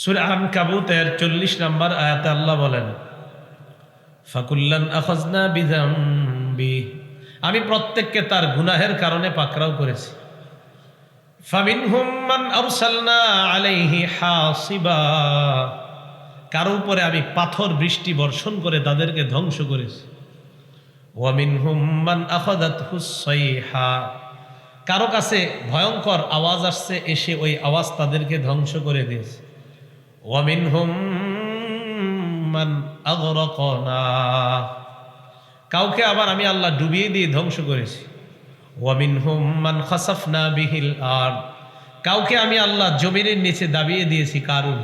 সূরা আনকাবুতের 40 নম্বর আয়াতে আল্লাহ বলেন, ফাকুল্লান আখাযনা বিযামবি, আমি প্রত্যেককে তার গুনাহের কারণে পাকড়াও করেছি। ফামিনহুম মান আরসালনা আলাইহি হাসিবা, কারো উপরে আমি পাথর বৃষ্টি বর্ষণ করে তাদেরকে ধ্বংস করেছি। ওয়া মিনহুম মান আখাযাতহুস সাইহা, কারো কাছে ভয়ঙ্কর আওয়াজ আসছে, এসে ওই আওয়াজ তাদেরকে ধ্বংস করে দিয়েছে। ওয়া মিনহুম মান আগরাকনা, কাউকে আবার আমি আল্লাহ ডুবিয়ে দিয়ে ধ্বংস করেছি। ওয়া মিনহুম মান খাসাফনা বিহিল আরদ, কাউকে আমি আল্লাহ জমিনের নিচে দাবিয়ে দিয়েছি কারুন।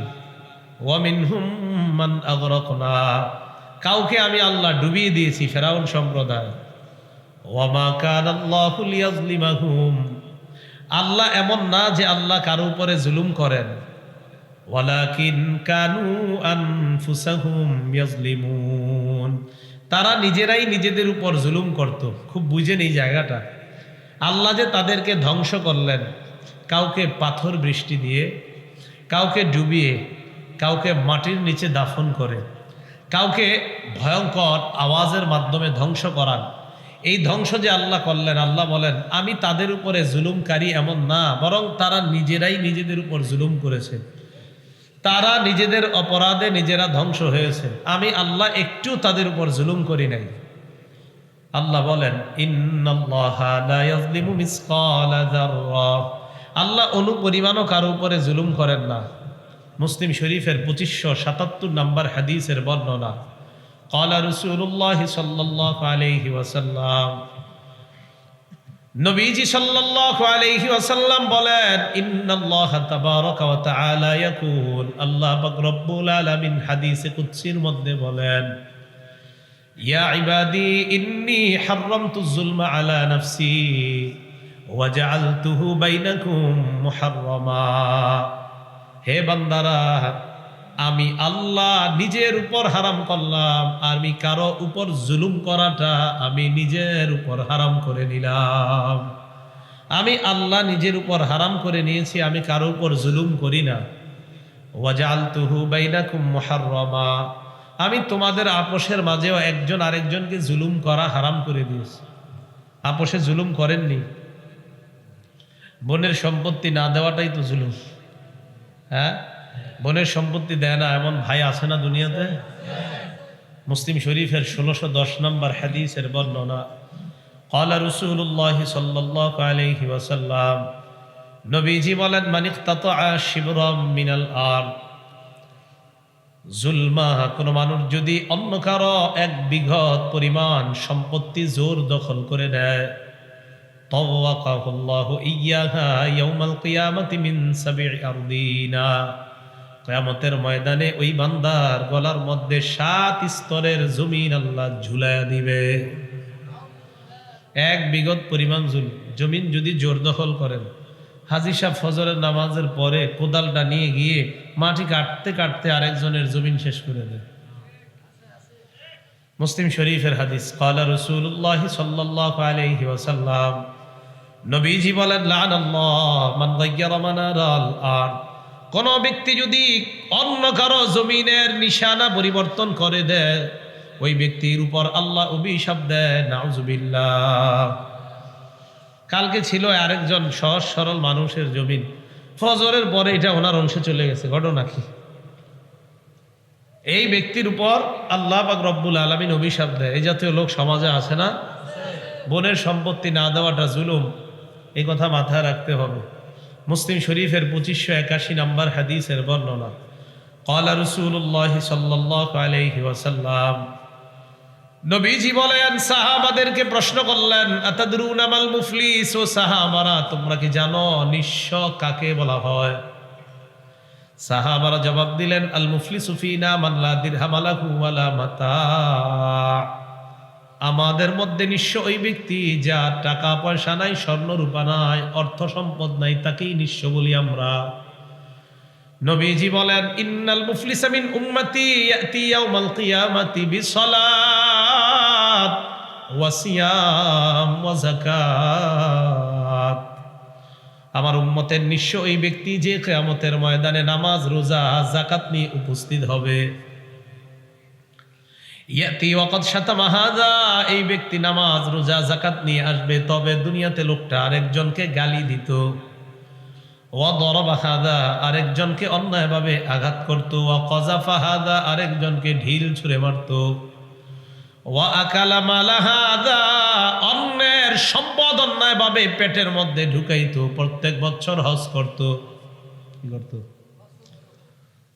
ওয়া মিনহুম মান আগরাকনা, কাউকে আমি আল্লাহ ডুবিয়ে দিয়েছি ফেরাউন সম্প্রদায়। ওয়া মা কানাল্লাহু লিয়াযলিমাহুম, আল্লাহ এমন না যে আল্লাহ কারো উপরে জুলুম করেন। ওয়ালাকিন কানু আনফুসাহুম ইয়াজলিমুন, তারা নিজেরাই নিজেদের উপর জুলুম করত। খুব বুঝেন এই জায়গাটা। আল্লাহ যে তাদেরকে ধ্বংস করলেন, কাউকে পাথর বৃষ্টি দিয়ে, কাউকে ডুবিয়ে, কাউকে মাটির নিচে দাফন করে, কাউকে ভয়ঙ্কর আওয়াজের মাধ্যমে ধ্বংস করান। এই ধ্বংস যে আল্লাহ করলেন, আল্লাহ বলেন আমি তাদের উপরে জুলুমকারী এমন না, বরং তারা নিজেরাই নিজেদের উপর জুলুম করেছে। তারা নিজেদের অপরাধে নিজেরা ধ্বংস হয়েছে, আমি আল্লাহ একটু তাদের উপর জুলুম করি নাই। আল্লাহ বলেন ইন্নাল্লাহা লা ইয়াজলিমু মিসকালা যাররা, আল্লাহ অনুপরিমাণও কারো উপরে জুলুম করেন না। মুসলিম শরীফের 2577 নম্বর হাদিসের বর্ণনা। ক্বালা রাসূলুল্লাহ সাল্লাল্লাহু আলাইহি ওয়াসাল্লাম, নবীজি সাল্লাল্লাহু আলাইহি ওয়াসাল্লাম বলেন, ইন্নাল্লাহা তাবারাকা ওয়া তাআলা ইয়াকুল, আল্লাহ পাক রব্বুল আলামিন হাদিসে কুদসির মধ্যে বলেন, ইয়া ইবাদি ইন্নী হাররামতুজ যুলমা আলা নাফসি ওয়া জাআলতুহু বাইনাকুম মুহাররামা, হে বান্দারা, আমি আল্লাহ নিজের উপর হারাম করলাম, আমি কারো উপর জুলুম করাটা আমি নিজের উপর হারাম করে নিলাম। আমি আল্লাহ নিজের উপর হারাম করে নিয়েছি, আমি কারো উপর জুলুম করি না। ওয়াজআলতুহু বাইনাকুম মুহাররামা, আমি তোমাদের আপোষের মাঝেও একজন আরেকজনকে জুলুম করা হারাম করে দিয়েছি। আপোষে জুলুম করেননি? বোনের সম্পত্তি না দেওয়াটাই তো জুলুম। হ্যাঁ, বোনের সম্পত্তি দেয় না এমন ভাই আছে না দুনিয়াতে? মুসলিম শরীফের 1610 নম্বর হাদিসের বর্ণনা। ক্বালা রাসূলুল্লাহ সাল্লাল্লাহু আলাইহি ওয়াসাল্লাম, নবীজি বলেন, মান ইখতাতা শিবরাম মিনাল আরদ যুলমা, কোন মানুষ যদি অন্য কারো 1 বিঘত পরিমাণ সম্পত্তি জোর দখল করে নেয়, তাওয়াকাহুল্লাহু ইয়্যাহা ইয়াউমাল কিয়ামাতি মিন 7 আরদিনা, কিয়ামতের ময়দানে ওই বান্দার গলার মধ্যে 7 স্তরের জমিন আল্লাহ ঝুলায়া দিবে। 1 বিঘত পরিমাণ জমিন যদি জোর দখল করেন, হাজী সাহেব ফজরের নামাজের পরে কোদালটা নিয়ে গিয়ে মাটি কাটতে কাটতে আরেকজনের জমিন শেষ করে দেয়। মুসলিম শরীফের হাদিস। ক্বালা রাসূলুল্লাহ সাল্লাল্লাহু আলাইহি ওয়াসাল্লাম, নবীজি বলেন, লানাল্লাহ মান গায়্যারা মানারাল আরদ, কোন ব্যক্তি যদি অন্য কারো জমিনের নিশানা পরিবর্তন করে দেয়, ওই ব্যক্তির উপর আল্লাহ অভিশাপ দেয়, নাউজুবিল্লাহ। কালকে ছিল আরেকজন সহজ সরল মানুষের জমিন, ফজরের পরে এটা ওনার অংশে চলে গেছে। ঘটনা কি? এই ব্যক্তির উপর আল্লাহ পাক রব্বুল আলামিন অভিশাপ দেয়। এই জাতীয় লোক সমাজে আছে না? বোনের সম্পত্তি না দেওয়াটা জুলুম, এই কথা মাথায় রাখতে হবে। মুসলিম শরীফের 2581 নম্বর হাদিসের বর্ণনা। ক্বালা রাসূলুল্লাহ সাল্লাল্লাহু আলাইহি ওয়াসাল্লাম, নবীজি বলেন, সাহাবাদেরকে প্রশ্ন করলেন, আতাদরুনা মাল মুফলিস, ও সাহাবারা তোমরা কি জানো নিঃস্ব কাকে বলা হয়? সাহাবারা জবাব দিলেন, আল মুফলিসু ফিনা মান লা দিরহাম লাহু ওয়ালা মাতা, আমাদের মধ্যে নিঃস্ব ওই ব্যক্তি যার টাকা পয়সা নাই, স্বর্ণ রূপা নাই, অর্থ সম্পদ নাই, তাকেই নিঃস্ব বলি আমরা। নবীজি বলেন, ইন্নাল মুফলিসা মিন উম্মতি ইয়াতি ইয়াউমাল কিয়ামাতি বিসসালাত ওয়া সিয়াম ওয়া যাকাত, আমার উম্মতের নিঃস্ব ওই ব্যক্তি যে কিয়ামতের ময়দানে নামাজ রোজা যাকাত নিয়ে উপস্থিত হবে। ইয়াতি ওয়াকাদ শাতামা হাযা, এই ব্যক্তি নামাজ রোজা যাকাত নিয়ে আসবে, তবে দুনিয়াতে লোকটা আরেকজনকে গালি দিত। ওয়া দরাবা হাযা, আরেকজনকে অন্যায়ভাবে আঘাত করত। ওয়া কাযাফা হাযা, আরেকজনকে ঢিল ছুঁড়ে মারত। ওয়া আকালা মালা হাযা, অন্যের সম্পদ অন্যায়ভাবে পেটের মধ্যে ঢুকাইতো। প্রত্যেক বছর হজ করত। কি করত?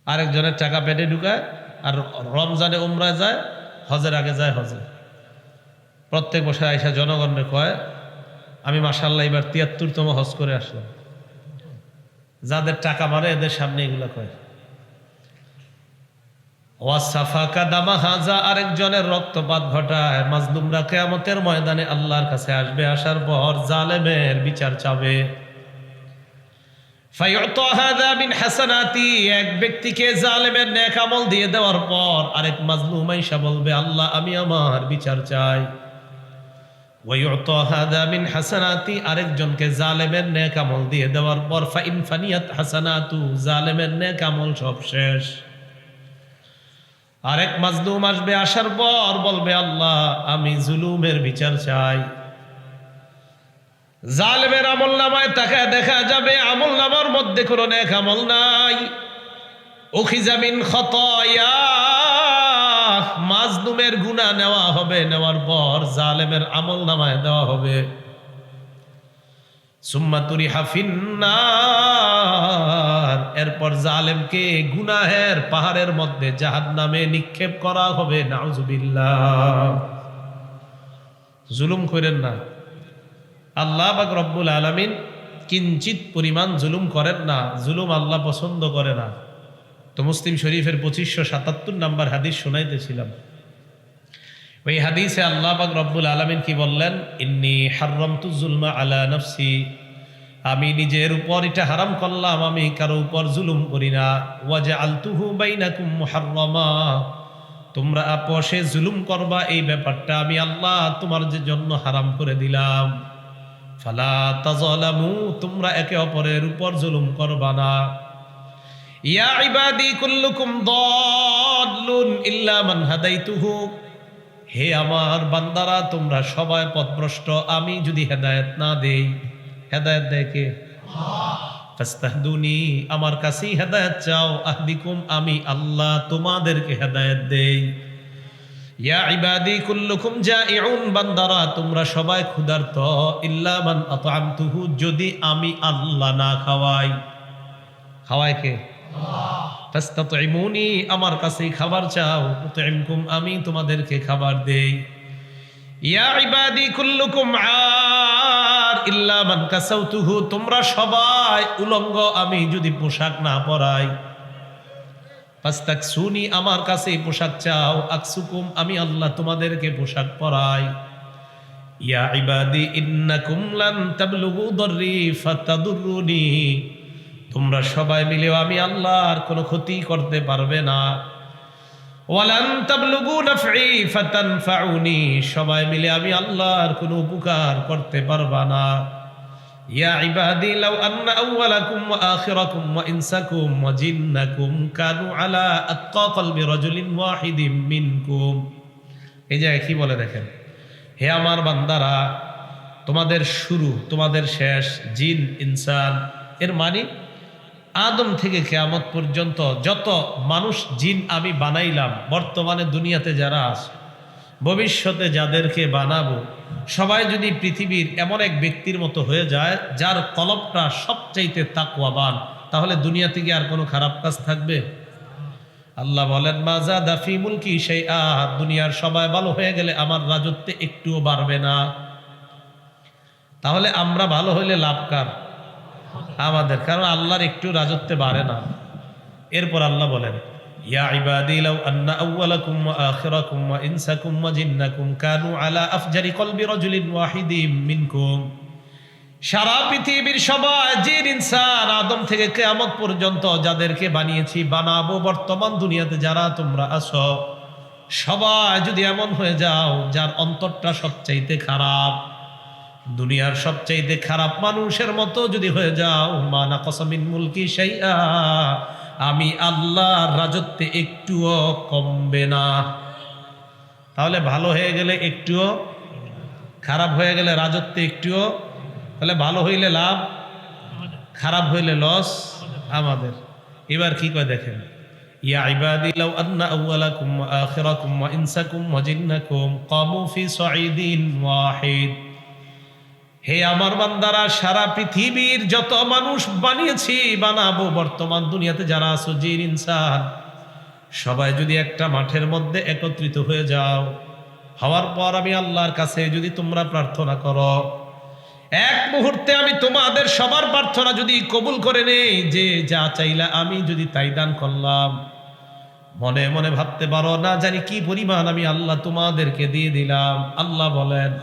আরেকজনের টাকা পেটে ঢুকায়, আর রমজানে উমরায় যায়, হজের আগে যায় হজে। প্রত্যেক বছর আইসা জনগণকে কয় আমি মাশাআল্লাহ এবার ৭৩তম হজ করে আসলাম। যাদের টাকা মারে এদের সামনে এগুলা কয়। ওয়াসাফাকা দামা হাযা, আরেকজনের রক্তপাত ঘটায়। মাজলুমরা কিয়ামতের ময়দানে আল্লাহর কাছে আসবে, আসার পর জালেমের বিচার চাবে। ফায়ুতা হাযা মিন হাসানাতি, এক ব্যক্তিকে জালেমের নেক আমল দিয়ে দেওয়ার পর আরেক মাজলুম আইসা বলবে আল্লাহ আমি আমার বিচার চাই। ওয়ায়ুতা হাযা মিন হাসানাতি, আরেকজনকে জালেমের নেক আমল দিয়ে দেওয়ার পর ফাইন ফানিয়াত হাসানাতু, জালেমের নেক আমল সব শেষ। আরেক মাজলুম আসবে, আসার পর বলবে আল্লাহ আমি জুলুমের বিচার চাই। জালেমের আমল নামায় তাকায় দেখা যাবে আমল নামার মধ্যে কোনো নেক আমল নাই। উখিযা মিন খতায়া, মাজলুমের গুনাহ নেওয়া হবে, নেওয়ার পর জালেমের আমল নামায় দেওয়া হবে। সুম্মা তুরিহা ফিন্নার, এরপর জালেমকে গুনাহের পাহাড়ের মধ্যে জাহান্নামে নিক্ষেপ করা হবে। নাউজুবিল্লাহ। জুলুম করেন না। আল্লাহ পাক রব্বুল আলামিন কিঞ্চিত পরিমাণ জুলুম করেন না। জুলুম আল্লাহ পছন্দ করে না। তো মুসলিম শরীফের 2577 নম্বর হাদিস শোনাইতেছিলাম। ওই হাদিসে আল্লাহ পাক রব্বুল আলামিন কি বললেন? ইন্নী হাররামতু যুলমা আলা নাফসি, আমি নিজের উপর এটা হারাম করলাম, আমি কারো উপর জুলুম করি না। ওয়াজআলতুহু বাইনাকুম মুহাররামা, তোমরা আপোষে জুলুম করবা এই ব্যাপারটা আমি আল্লাহ তোমার জন্য হারাম করে দিলাম। ফালা তাযালামু, তোমরা একে অপরের উপর জুলুম করবা না। ইয়া ইবাদি কুল্লুকুম দাল্লুন ইল্লা মান হাদাইতুহু, হে আমার বান্দারা তোমরা সবাই পথভ্রষ্ট, আমি যদি হেদায়েত না দেই। হেদায়েত দেয় কে? ফাস্তাহদুনি, আমার কাছেই হেদায়েত চাও। আহদিকুম, আমি আল্লাহ তোমাদেরকে হেদায়েত দেই। ইয়া ইবাদি কুল্লুকুম জাইউন, বান্দারা তোমরা সবাই ক্ষুধার্ত। ইল্লা মান আতআমতুহু, যদি আমি আল্লাহ না খাওয়াই। খাওয়ায় কে? ফাস্তাতঈমুনি, আমার কাছেই খাবার চাও। উতঈমকুম, আমি তোমাদেরকে খাবার দেই। ইয়া ইবাদি কুল্লুকুম আর ইল্লা মান কাসাউতুহু, তোমরা সবাই উলঙ্গ, আমি যদি পোশাক না পরাই। ফাস্তাকসুনি, আমার কাছেই পোশাক চাও। আকসুকুম, আমি আল্লাহ তোমাদেরকে পোশাক পরাই। ইয়া ইবাদি ইন্নাকুম লান তাবলুগু দাররি ফাতাদুররুনি, তোমরা সবাই মিলেও আমি আল্লাহর কোনো ক্ষতি করতে পারবে না। ওয়ালান তাবলুগু নাফঈ ফাতানফাউনি, সবাই মিলে আমি আল্লাহর কোনো উপকার করতে পারবা না। ইয়া ইবাদি লাউ আন্না আউওয়ালাকুম ওয়া আখিরাকুম ওয়া ইনসাকুম ওয়া জিন্নাকুম কানু আলা আতকা কলবি রাজুলিন ওয়াহিদিম মিনকুম। এই যে কি বলে দেখেন, হে আমার বান্দারা তোমাদের শুরু তোমাদের শেষ, জিন ইনসান, এর মানে আদম থেকে কিয়ামত পর্যন্ত যত মানুষ জিন আমি বানাইলাম, বর্তমানে দুনিয়াতে যারা আছে, ভবিষ্যতে যাদেরকে বানাবো, সবাই যদি পৃথিবীর এমন এক ব্যক্তির মতো হয়ে যায় যার কলবটা সবচাইতে তাকওয়াবান, তাহলে দুনিয়া থেকে আর কোনো খারাপ কাজ থাকবে? আল্লাহ বলেন মা যাদা ফি মুলকি শাইআ, দুনিয়ার সবাই ভালো হয়ে গেলে আমার রাজত্বে একটুও বাড়বে না। তাহলে আমরা ভালো হইলে লাভ কার? আমাদের, কারণ আল্লাহর একটু রাজত্বে বাড়ে না। এরপর আল্লাহ বলেন ইয়া ইবাদি লাউ আন্না আউওয়ালাকুম ওয়া আখিরাকুম ওয়া ইনসাকুম ওয়া জিন্নাকুম কানু আলা আফজারি কলবি রাজুলিন ওয়াহিদিম মিনকুম, সারা পৃথিবীর সবাই জিন ইনসান আদম থেকে কিয়ামত পর্যন্ত যাদেরকে বানিয়েছি বানাবো, বর্তমান দুনিয়াতে যারা তোমরা আছো সবাই যদি এমন হয়ে যাও যার অন্তরটা সবচাইতে খারাপ, দুনিয়ার সবচাইতে খারাপ মানুষের মতো যদি হয়ে যাও, মা নাকাসা মিন মুলকি শাইআ, আমি আল্লাহর রাজত্বে একটুও কমবে না। তাহলে ভালো হয়ে গেলে একটুও, খারাপ হয়ে গেলে রাজত্বে একটুও, তাহলে ভালো হইলে লাভ, খারাপ হইলে লস আমাদের। এবার কি কয় দেখেন, ইয়া ইবাদি লাউ আন্না আউওয়ালাকুম ওয়া আখিরাকুম ওয়া ইনসাকুম ওয়া জিন্নাকুম কামু ফি সাঈদিন ওয়াহিদ। হে আমার বান্দারা, সারা পৃথিবীর যত মানুষ বানিয়েছি, বানাবো, বর্তমান দুনিয়াতে যারা আছো জিন ইনসান, সবাই যদি একটা মাঠের মধ্যে একত্রিত হয়ে যাও, হওয়ার পর আমি আল্লাহর কাছে যদি তোমরা প্রার্থনা করো, এক মুহূর্তে আমি তোমাদের সবার প্রার্থনা যদি কবুল করে নেই, যে যা চাইলা আমি যদি তাই দান করলাম, মনে মনে ভাবতে পারো না জানি কি পরিমাণ আমি আল্লাহ তোমাদেরকে দিয়ে দিলাম। আল্লাহ বলেন,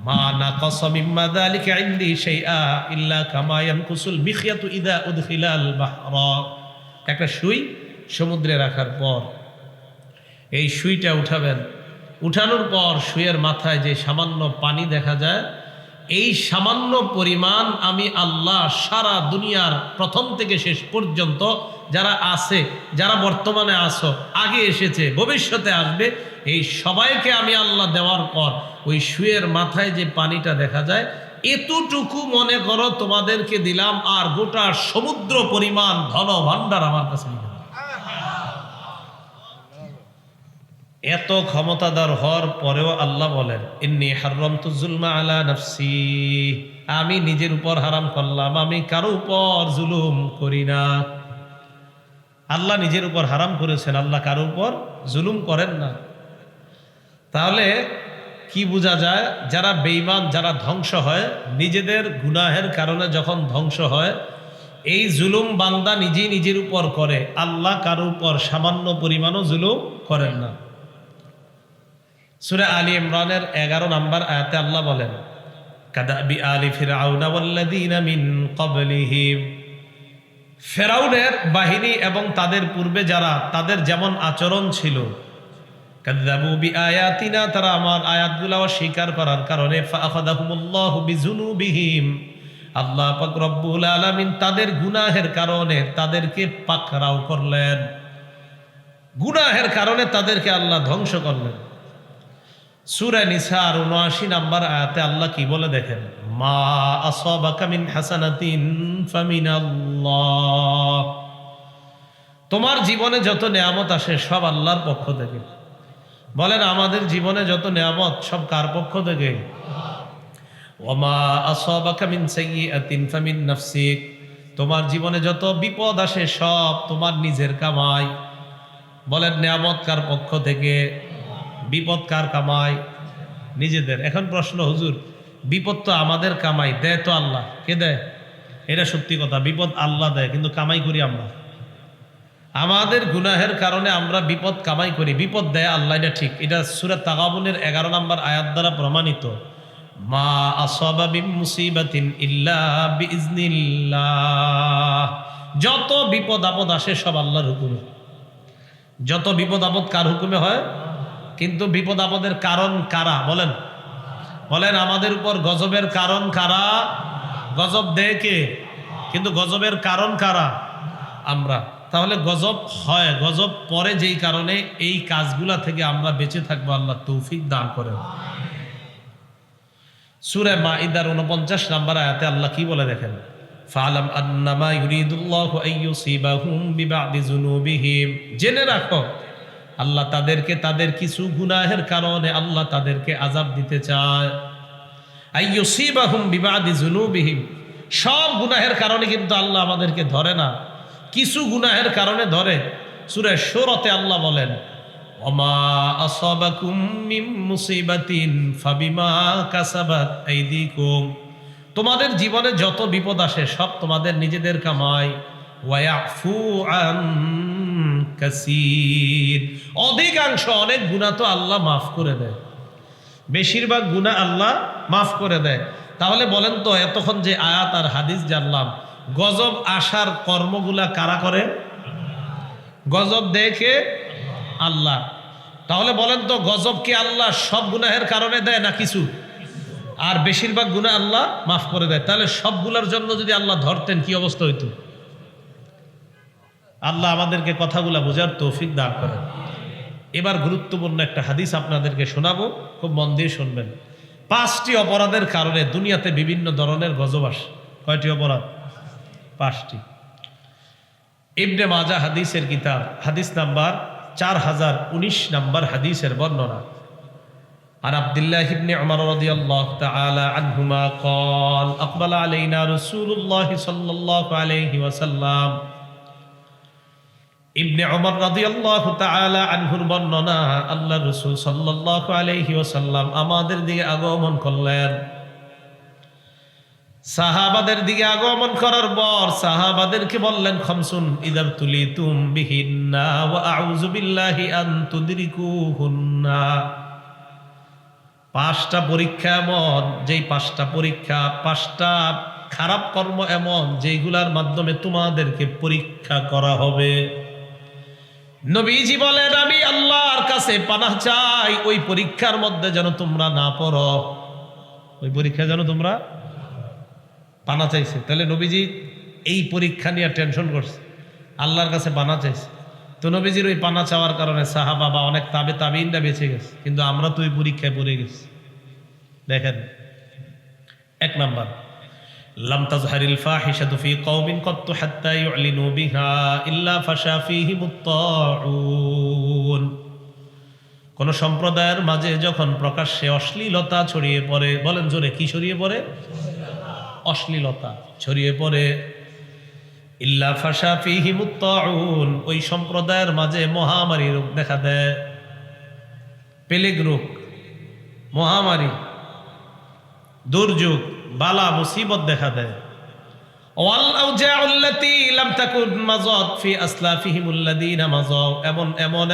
মা নাকাসা মিম্মা যালিকা ইনদি শাইআ ইল্লা কামা ইয়ানকুসুল মিখয়াতু ইযা উদখিলাল বাহরা। একটা সুই সমুদ্রে রাখার পর এই সুইটা উঠাবেন, উঠানোর পর সুইয়ের মাথায় যে সামান্য পানি দেখা যায়, এই সামান্য পরিমাণ আমি আল্লাহ সারা দুনিয়ার প্রথম থেকে শেষ পর্যন্ত যারা আছে, যারা বর্তমানে আসো, আগে এসেছে, ভবিষ্যতে আসবে, এই সবাইকে আমি আল্লাহ দেওয়ার পর ওই সুয়ের মাথায় যে পানিটা দেখা যায়, এতটুকু মনে করো তোমাদেরকে দিলাম, আর গোটা সমুদ্র পরিমাণ ধন ভাণ্ডার আমার কাছে নিয়ে। এত ক্ষমতাদার হওয়ার পরেও আল্লাহ বলেন, ইন্নী হাররামতু যুলমা আলা নাফসি, আমি নিজের উপর হারাম করলাম, আমি কারো উপর জুলুম করি না। আল্লাহ নিজের উপর হারাম করেছেন, আল্লাহ কারো উপর জুলুম করেন না। তাহলে কি বোঝা যায়, যারা বেঈমান, যারা ধ্বংস হয় নিজেদের গুনাহের কারণে, যখন ধ্বংস হয়, এই জুলুম বান্দা নিজেই নিজের উপর করে, আল্লাহ কারো উপর সামান্য পরিমাণও জুলুম করেন না। সূরা আলী ইমরানের 11 নম্বর আয়াতে আল্লাহ বলেন, কাদাবি আলি ফিরআউনা ওয়াল্লাযীনা মিন ক্বাবলিহিম, ফেরাউনের বাহিনী এবং তাদের পূর্বে যারা, তাদের যেমন আচরণ ছিল, কাযযাবু বিআয়াতিনা, তারা আমার আয়াতগুলো অস্বীকার করার কারণে, ফাআখাযাহুমুল্লাহু বিযুনুবিহিম, আল্লাহ পাক রব্বুল আলামিন তাদের গুনাহের কারণে তাদেরকে পাকড়াও করলেন, গুনাহের কারণে তাদেরকে আল্লাহ ধ্বংস করলেন। সূরা নিসার ৭৯ নম্বর আয়াতে আল্লাহ কি বলে দেখেন, মা আসাবাকা মিন হাসানাতিন ফামিনাল্লাহ, তোমার জীবনে যত নেয়ামত আসে সব আল্লাহর পক্ষ থেকে। বলেন, আমাদের জীবনে যত নেয়ামত সব কার পক্ষ থেকে? ওমা আসাবাকা মিন সাইয়্যাতিন ফামিন নাফসিক, তোমার জীবনে যত বিপদ আসে সব তোমার নিজের কামাই। বলেন, নেয়ামত কার পক্ষ থেকে, বিপদ কার কামাই? নিজেদের। এখন প্রশ্ন, হুজুর বিপদ তো আমাদের কামাই, দেয় তো আল্লাহ, কে দেয়? এটা সত্যি কথা, বিপদ আল্লাহ দেয়, কিন্তু কামাই করি আমরা। আমাদের গুনাহের কারণে আমরা বিপদ কামাই করি, বিপদ দেয় আল্লাহ, এটা ঠিক। এটা সূরা তাগাবুনের 11 নম্বর আয়াত দ্বারা প্রমাণিত। মা আসাবা মিন মুসিবাতিন ইল্লা বিইজনিল্লাহ, যত বিপদ আপদ আসে সব আল্লাহর হুকুমে। যত বিপদ আপদ কার হুকুমে হয়? কিন্তু বিপদ আপদের কারণ কারা? বলেন, বলেন, আমাদের উপর গজবের কারণ কারা? গজব দেয় কে? কিন্তু গজবের কারণ কারা? আমরা। তাহলে গজব হয়, গজব পরে যেই কারণে, এই কাজগুলা থেকে আমরা বেঁচে থাকবো, আল্লাহ তৌফিক দান করেন। সূরা মাইদার 49 নম্বর আয়াতে আল্লাহ কি বলে দেখেন, ফালাম আন্নামা ইউরিদুল্লাহু আইয়ুসিবাহুম বিবাদি যুনুবিহিম, জেনে রাখো আল্লাহ তাদেরকে তাদের কিছু গুনাহের কারণে আল্লাহ তাদেরকে আযাব দিতে চায়। আইয়ুসিবাহুম বিবাদি যুনুবিহিম, সব গুনাহের কারণে কিন্তু আল্লাহ আমাদেরকে ধরে না, কিছু গুনাহের কারণে ধরে। সূরা শূরাতে আল্লাহ বলেন, ওমা আসাবাকুম মিন মুসিবাতিন ফাবিমা কাসাবাত আইদিকুম, তোমাদের জীবনে যত বিপদ আসে সব তোমাদের নিজেদের কামাই। ওয়ায়াফু আন কাসীর, অধিকাংশ, অনেক গুনাহ তো আল্লাহ মাফ করে দেয়, বেশিরভাগ গুনাহ আল্লাহ মাফ করে দেয়। তাহলে বলেন তো, এতক্ষণ যে আয়াত আর হাদিস জানলাম, গজব আসার কর্মগুলা কারা করে? গজব দেয় কে? আল্লাহ। তাহলে বলেন তো, গজব কি আল্লাহ সব গুনাহের কারণে দেয় না কিছু? আর বেশিরভাগ গুনাহ আল্লাহ মাফ করে দেয়। তাহলে সবগুলোর জন্য যদি আল্লাহ ধরতেন কি অবস্থা হইতো? আল্লাহ আমাদেরকে কথাগুলা বোঝার তৌফিক দান করেন। এবার গুরুত্বপূর্ণ একটা হাদিস আপনাদেরকে শোনাবো, খুব মন দিয়ে শুনবেন। 5টি অপরাধের কারণে দুনিয়াতে বিভিন্ন ধরনের গজব আসে। কয়টি অপরাধ? 5টি। ইবনে মাজাহ হাদিসের কিতাব, হাদিস নাম্বার 4019 নাম্বার হাদিসের বর্ণনা। আর আব্দুল্লাহ ইবনে উমর রাদিয়াল্লাহু তাআলা আনহুমা قال اقبل علينا رسول الله صلى الله عليه وسلم। ইবনে উমর রাদিয়াল্লাহু তাআলা আনহুর বর্ণনা, আল্লাহর রাসূল সাল্লাল্লাহু আলাইহি ওয়াসাল্লাম আমাদের দিকে আগমন করলেন। সাহাবাদের দিকে আগমন করার পর সাহাবাদেরকে বললেন, খামসুন ইদার তুলিতুম বিহিন্না ওয়া আউযু বিল্লাহি আন তুদরিকুহুন্না। 5টা পরীক্ষা এমন, যেই 5টা পরীক্ষা, 5টা খারাপ কর্ম এমন যেগুলার মাধ্যমে তোমাদেরকে পরীক্ষা করা হবে। নবীজি বলেন, আমি আল্লাহর কাছে পানাহ চাই ওই পরীক্ষার মধ্যে যেন তোমরা না পড়ো। ওই পরীক্ষা যেন তোমরা পানা চাইছে। তাহলে নবীজি এই পরীক্ষা নিয়ে টেনশন করছে, আল্লাহর কাছে পানা চাইছে। তো নবীজির ওই পানা চাওয়ার কারণে সাহাবা বা অনেক তাবেঈনরা বেঁচে গেছে, কিন্তু আমরা তো ওই পরীক্ষায় পড়ে গেছি। দেখেন, 1 নাম্বার, লাম তাজহারিল ফাহিশাতু ফি কওমিন ক্বাত্তু হাত্তা ইউলিনু বিহা ইল্লা ফাশা ফীহিমুত তাউন। কোন সম্প্রদায়ের মাঝে যখন প্রকাশ্যে অশ্লীলতা ছড়িয়ে পড়ে, বলেন জোরে, কি ছড়িয়ে পড়ে? অশ্লীলতা ছড়িয়ে পড়ে। ইল্লা ফাশা ফীহিমুত তাউন, ওই সম্প্রদায়ের মাঝে মহামারী রোগ দেখা দেয়। প্লেগ রোগ, মহামারী, দুর্যোগ, বালা মুসিবত দেখা দেয়। ওয়াল আউজাউল্লাতী লাম তাকুন মাযাত ফি আসলাফিহিমুল্লাযীনা মাযাও,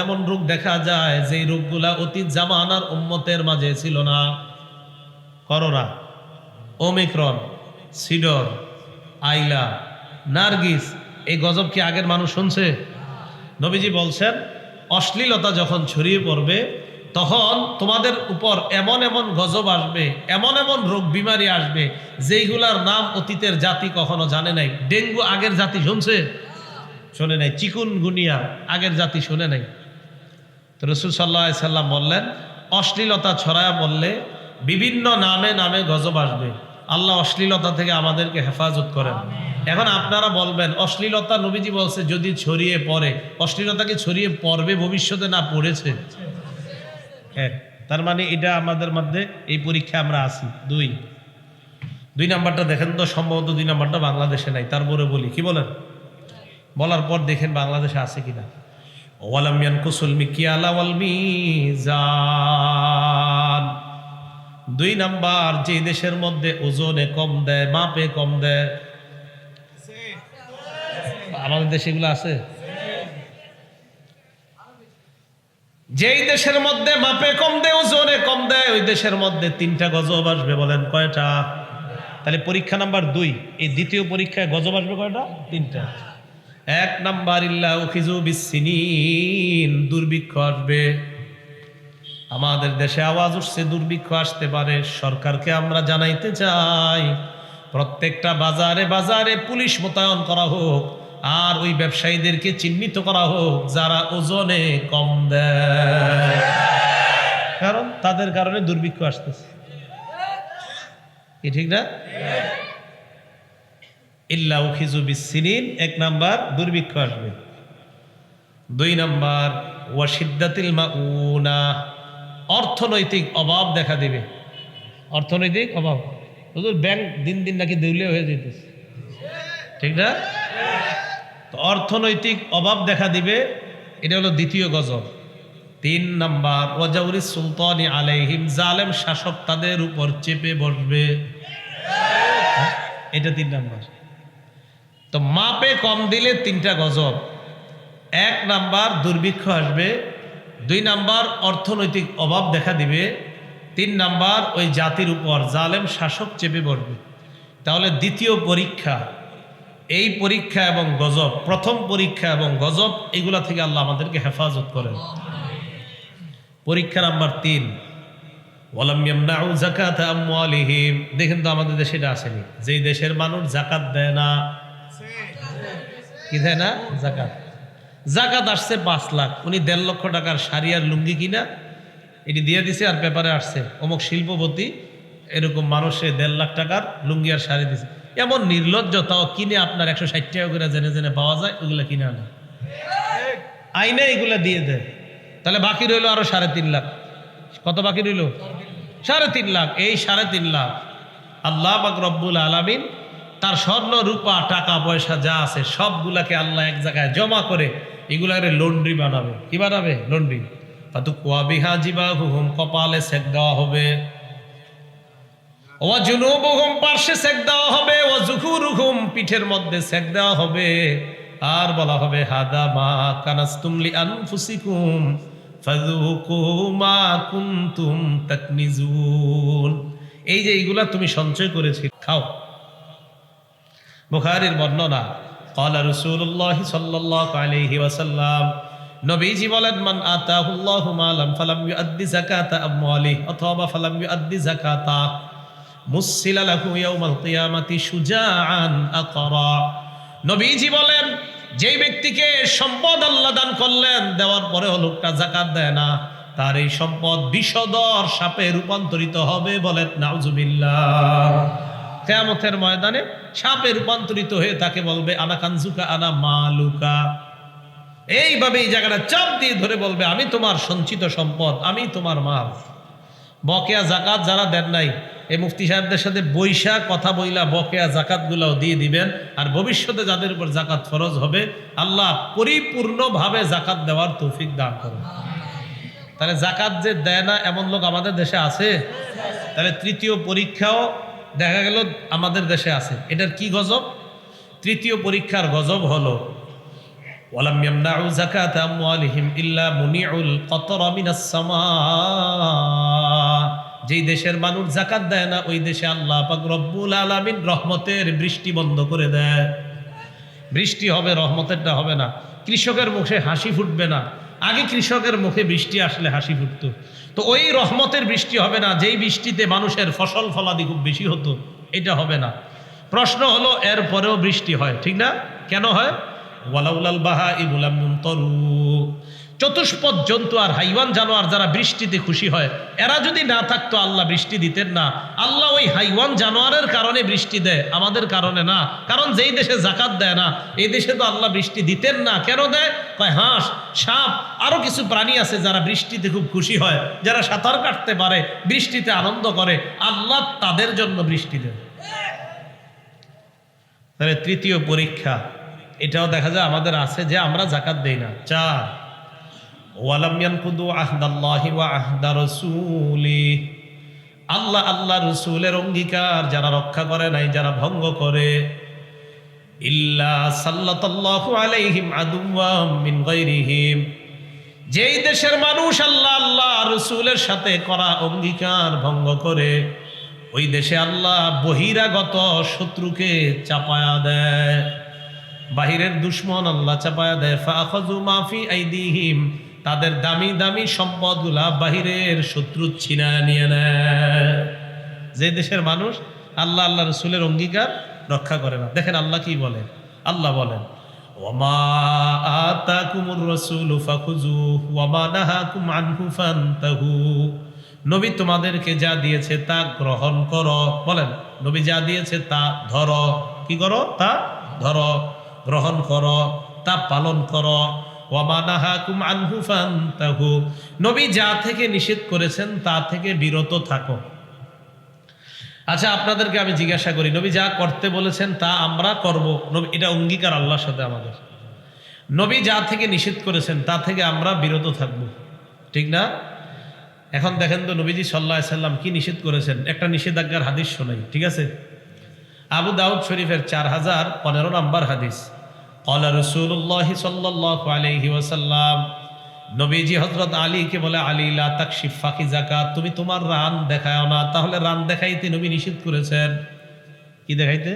এমন রোগ দেখা যায় যেই রোগগুলা অতীত জামানার উম্মতের মাঝে ছিল না। করোনা, ওমিক্রন, সিডর, আইলা, নার্গিস, এই গজব কি আগের মানুষ শুনছে? নবীজি বলছেন, অশ্লীলতা যখন ছড়িয়ে পড়বে তখন তোমাদের উপর এমন গজব আসবে, এমন রোগ বিমারি আসবে যেইগুলার নাম অতীতের জাতি কখনো জানে নাই। ডেঙ্গু আগের জাতি শুনছে? শোনে নাই। চিকুনগুনিয়া আগের জাতি শুনে নাই। তো রাসূল সাল্লাল্লাহু আলাইহি সাল্লাম বললেন, অশ্লীলতা ছড়ায়া বললে বিভিন্ন নামে গজব আসবে। আল্লাহ অশ্লীলতা থেকে আমাদেরকে হেফাজত করেন। এখন আপনারা বলবেন, অশ্লীলতা নবীজি বলছে যদি ছড়িয়ে পড়ে, অশ্লীলতা কি ছড়িয়ে পড়বে ভবিষ্যতে, না পড়েছে? তার মানে এটা আমাদের মধ্যে এই পরীক্ষা আমরা আছি। 2 নাম্বারটা দেখেন তো, সম্ভবত 2 নাম্বারটা বাংলাদেশে নাই, তারপরে বলি, কি বলেন? বলার পর দেখেন বাংলাদেশে আছে কিনা। ওয়ালাম ইয়ানকুসুল মিকিয়ালা ওয়াল মিজান। 2 নাম্বার, যে দেশের মধ্যে ওজনে কম দেয়, মাপে কম দেয়। আমাদের দেশে এগুলো আছে? যেই দেশের মধ্যে মাপে কম দেয়, ওজনে কম দেয়, ওই দেশের মধ্যে 3টা গজব আসবে। বলেন কয়টা? তাহলে পরীক্ষা নাম্বার 2, এই দ্বিতীয় পরীক্ষায় গজব আসবে কয়টা? 3টা। 1 নাম্বার, ইল্লা উখিযু বিসসিনিন, দুর্ভিক্ষ আসবে। আমাদের দেশে আওয়াজ উঠছে দুর্ভিক্ষ আসতে পারে। সরকারকে আমরা জানাইতে চাই, প্রত্যেকটা বাজারে পুলিশ মোতায়েন করা হোক, আর ওই ব্যবসায়ীদেরকে চিহ্নিত করা হোক যারা ওজনে কম দেয়, কারণ তাদের কারণে দুর্ভিক্ষ আসতেছে। কি ঠিক না? ইল্লা উখিযু বিসসিনিন, 1 নাম্বার, দুর্ভিক্ষ আসবে। 2 নাম্বার, ওয়াশিদ্দাতিল মাউনা, অর্থনৈতিক অভাব দেখা দিবে। অর্থনৈতিক অভাব, হুজুর ব্যাংক দিন নাকি দেউলিয়া হয়ে যেতেছে, ঠিক না? তো অর্থনৈতিক অভাব দেখা দিবে, এটা হলো দ্বিতীয় গজব। 3 নাম্বার, ওয়াজাউরিস সুলতানি আলাইহিম, জালেম শাসক তাদের উপর চেপে বসবে, এটা 3 নাম্বার। তো মাপে কম দিলে 3টা গজব। 1 নাম্বার, দুর্ভিক্ষ আসবে। 2 নাম্বার, অর্থনৈতিক অভাব দেখা দিবে। 3 নাম্বার, ওই জাতির উপর জালেম শাসক চেপে বসবে। তাহলে দ্বিতীয় পরীক্ষা, এই পরীক্ষা এবং গজব, প্রথম পরীক্ষা এবং গজব, এগুলা থেকে আল্লাহ আমাদেরকে হেফাজত করেন। পরীক্ষা নাম্বার 3, ওয়ালাম ইয়ামনাউ যাকাতা আমওয়ালিহিম। দেখেন তো আমাদের দেশে এটা আসেনি, যেই দেশের মানুষ যাকাত দেয় না, কি দেয় না? যাকাত। যাকাত আসছে 5 লাখ, উনি 1.5 লক্ষ টাকার শাড়ি আর লুঙ্গি কিনা এটি দিয়ে দিছে, আর পেপারে আসছে অমুক শিল্পপতি এরকম মানুষে 1.5 লাখ টাকার লুঙ্গি আর শাড়ি দিছে। এমন নির্লজ্জতাও কিনে আপনার 160 টাকা করে জেনে জেনে পাওয়া যায়, ওগুলা কিনে আনা আইনে এগুলা দিয়ে দেয়। তাহলে বাকি রইল আরো 3.5 লাখ। কত বাকি রইল? 3.5 লাখ। এই 3.5 লাখ আল্লাহ পাক রব্বুল আলামিন তার স্বর্ণ রূপা টাকা পয়সা যা আছে সবগুলাকে আল্লাহ এক জায়গায় জমা করে এগুলারে লন্ড্রি বানাবে। কি বানাবে? লন্ড্রি। ফাতুকুয়া বিহা জিবাহুহুম, কপালে সেক দেওয়া হবে, ওয়া জুনুবুহুম, পার্শ্বে সেক দেওয়া হবে, ওয়া যুহুরুহুম, পিঠের মধ্যে সেক দেওয়া হবে। আর বলা হবে হাদা মা কানাস্তুম লিআনফুসিকুম ফাযুকু মা কুনতুম তাকনিজুন। এই যে এইগুলা তুমি সঞ্চয় করেছি, খাও। বুখারীর বর্ণনা, ক্বালা রাসূলুল্লাহ সাল্লাল্লাহু আলাইহি ওয়াসাল্লাম, নবীজি বলেন, মান আতাহুল্লাহু মালাম ফালাম ইউআদ্দি যাকাতা আমওয়ালিহি অথবা ফালাম ইউআদ্দি যাকাতা মুসিলা লাহু ইয়াউমাল কিয়ামাতি শুজাআন আকরা। নবীজি বলেন, যেই ব্যক্তিকে সম্পদ আল্লাহ দান করলেন, দেওয়ার পরেও লোকটা যাকাত দেয় না, তার এই সম্পদ বিষধর সাপে রূপান্তরিত হবে। বলেন নাউজুবিল্লাহ। কিয়ামতের ময়দানে সাপে রূপান্তরিত হয়ে তাকে বলবে আনা কানজুকা আনা মালুকা। এইভাবে এই জায়গাটা চাপ দিয়ে ধরে বলবে, আমি তোমার সঞ্চিত সম্পদ, আমি তোমার মাল। বকেয়া জাকাত যারা দেন নাই, এই মুফতি সাহেবদের সাথে বৈশা কথা বইলা বকেয়া জাকাত গুলাও দিয়ে দিবেন। আর ভবিষ্যতে যাদের উপর জাকাত ফরজ হবে, আল্লাহ পরিপূর্ণভাবে জাকাত দেওয়ার তৌফিক দান করুন। তাহলে জাকাত যে দেয় না এমন লোক আমাদের দেশে আছে? তাহলে তৃতীয় পরীক্ষাও দেখা গেল আমাদের দেশে আছে। এটার কি গজব? তৃতীয় পরীক্ষার গজব হলো ওয়ালাম ইয়ামনাউ যাকাতা আমওয়ালিহিম ইল্লা মুনিউল কতরা মিনাস সামা। যেই দেশের মানুষ যাকাত দেয় না, ওই দেশে আল্লাহ পাক রব্বুল আলামিন রহমতের বৃষ্টি বন্ধ করে দেয়। বৃষ্টি হবে, রহমতেরটা হবে না। কৃষকের মুখে হাসি ফুটবে না। আগে কৃষকের মুখে বৃষ্টি আসলে হাসি ফুটতো, তো ওই রহমতের বৃষ্টি হবে না যেই বৃষ্টিতে মানুষের ফসল ফলাদি খুব বেশি হতো, এটা হবে না। প্রশ্ন হলো, এর পরেও বৃষ্টি হয়, ঠিক না? কেন হয়? ওয়ালাউলাল বাহাইমু লাম ইউমতারু। চতুষ্পদ জন্তু আর হাইওয়ান জানোয়ার যারা বৃষ্টিতে খুশি হয়, এরা যদি না থাকতো আল্লাহ বৃষ্টি দিতেন না। আল্লাহ ওই হাইওয়ান জানোয়ারের কারণে বৃষ্টি দেয়, আমাদের কারণে না। কারণ যেই দেশে যাকাত দেয় না, এই দেশে তো আল্লাহ বৃষ্টি দিতেন না। কেন দেয়? হাঁস, সাপ, আরো কিছু প্রাণী আছে যারা বৃষ্টিতে খুব খুশি হয়, যারা সাঁতার কাটতে পারে, বৃষ্টিতে আনন্দ করে, আল্লাহ তাদের জন্য বৃষ্টি দেয়। তাহলে তৃতীয় পরীক্ষা এটাও দেখা যায় আমাদের আছে যে আমরা যাকাত দেই না। 4, ওয়ালাম ইয়ানকুদু আহদাল্লাহি ওয়া আহদা রাসূলি। আল্লাহ আল্লাহ রাসূলের অঙ্গীকার যারা রক্ষা করে নাই, যারা ভঙ্গ করে, ইল্লা সাল্লাতাল্লাহু আলাইহিম আদুওয়াম মিন গায়রিহিম। যেই দেশের মানুষ আল্লাহ আল্লাহ রাসূলের সাথে করা অঙ্গীকার ভঙ্গ করে, ওই দেশে আল্লাহ বহিরাগত শত্রুকে চাপায়া দেয়, বাহিরের দুশ্মন আল্লাহ চাপায়া দেয়। ফাআখাযু মা ফি আইদিহিম, তাদের দামি দামি সম্পদগুলা বাহিরের শত্রু ছিনায় নিয়ে নেয়। যে দেশের মানুষ আল্লাহ আল্লাহ রাসূলের অঙ্গীকার রক্ষা করে না। দেখেন আল্লাহ কি বলে, আল্লাহ বলেন ওয়ামা আতাকুমুর রাসূলু ফাখুযুহু ওয়ামা নাহাকুম আনহু ফান্তাহু। নবী তোমাদেরকে যা দিয়েছে তা গ্রহণ করো। বলেন, নবী যা দিয়েছে তা ধরো। কি করো? তা ধরো, গ্রহণ করো, তা পালন করো। ওয়ামা নাহাকুম আনহু ফান্তাহু, নবী যা থেকে নিষেধ করেছেন তা থেকে বিরত থাকো। আচ্ছা, আপনাদেরকে আমি জিজ্ঞাসা করি, নবী যা করতে বলেছেন তা আমরা করব, নবী এটা অঙ্গীকার আল্লাহর সাথে আমাদের। নবী যা থেকে নিষেধ করেছেন তা থেকে আমরা বিরত থাকব, ঠিক না? এখন দেখেন তো নবীজি সাল্লাল্লাহু আলাইহি সাল্লাম কি নিষেধ করেছেন, একটা নিষেধাজ্ঞার হাদিস শোনাই, ঠিক আছে? আবু দাউদ শরীফের 4015 নম্বর হাদিস। ক্বালা রাসূলুল্লাহ সাল্লাল্লাহু আলাইহি ওয়াসাল্লাম, নবীজি হযরত আলীকে বলে, আলী লা তাকশিফ ফাকিজাকা, তুমি তোমার রান দেখাও না। তাহলে রান দেখাইতে নবী নিষেধ করেছেন। কি দেখাইতে?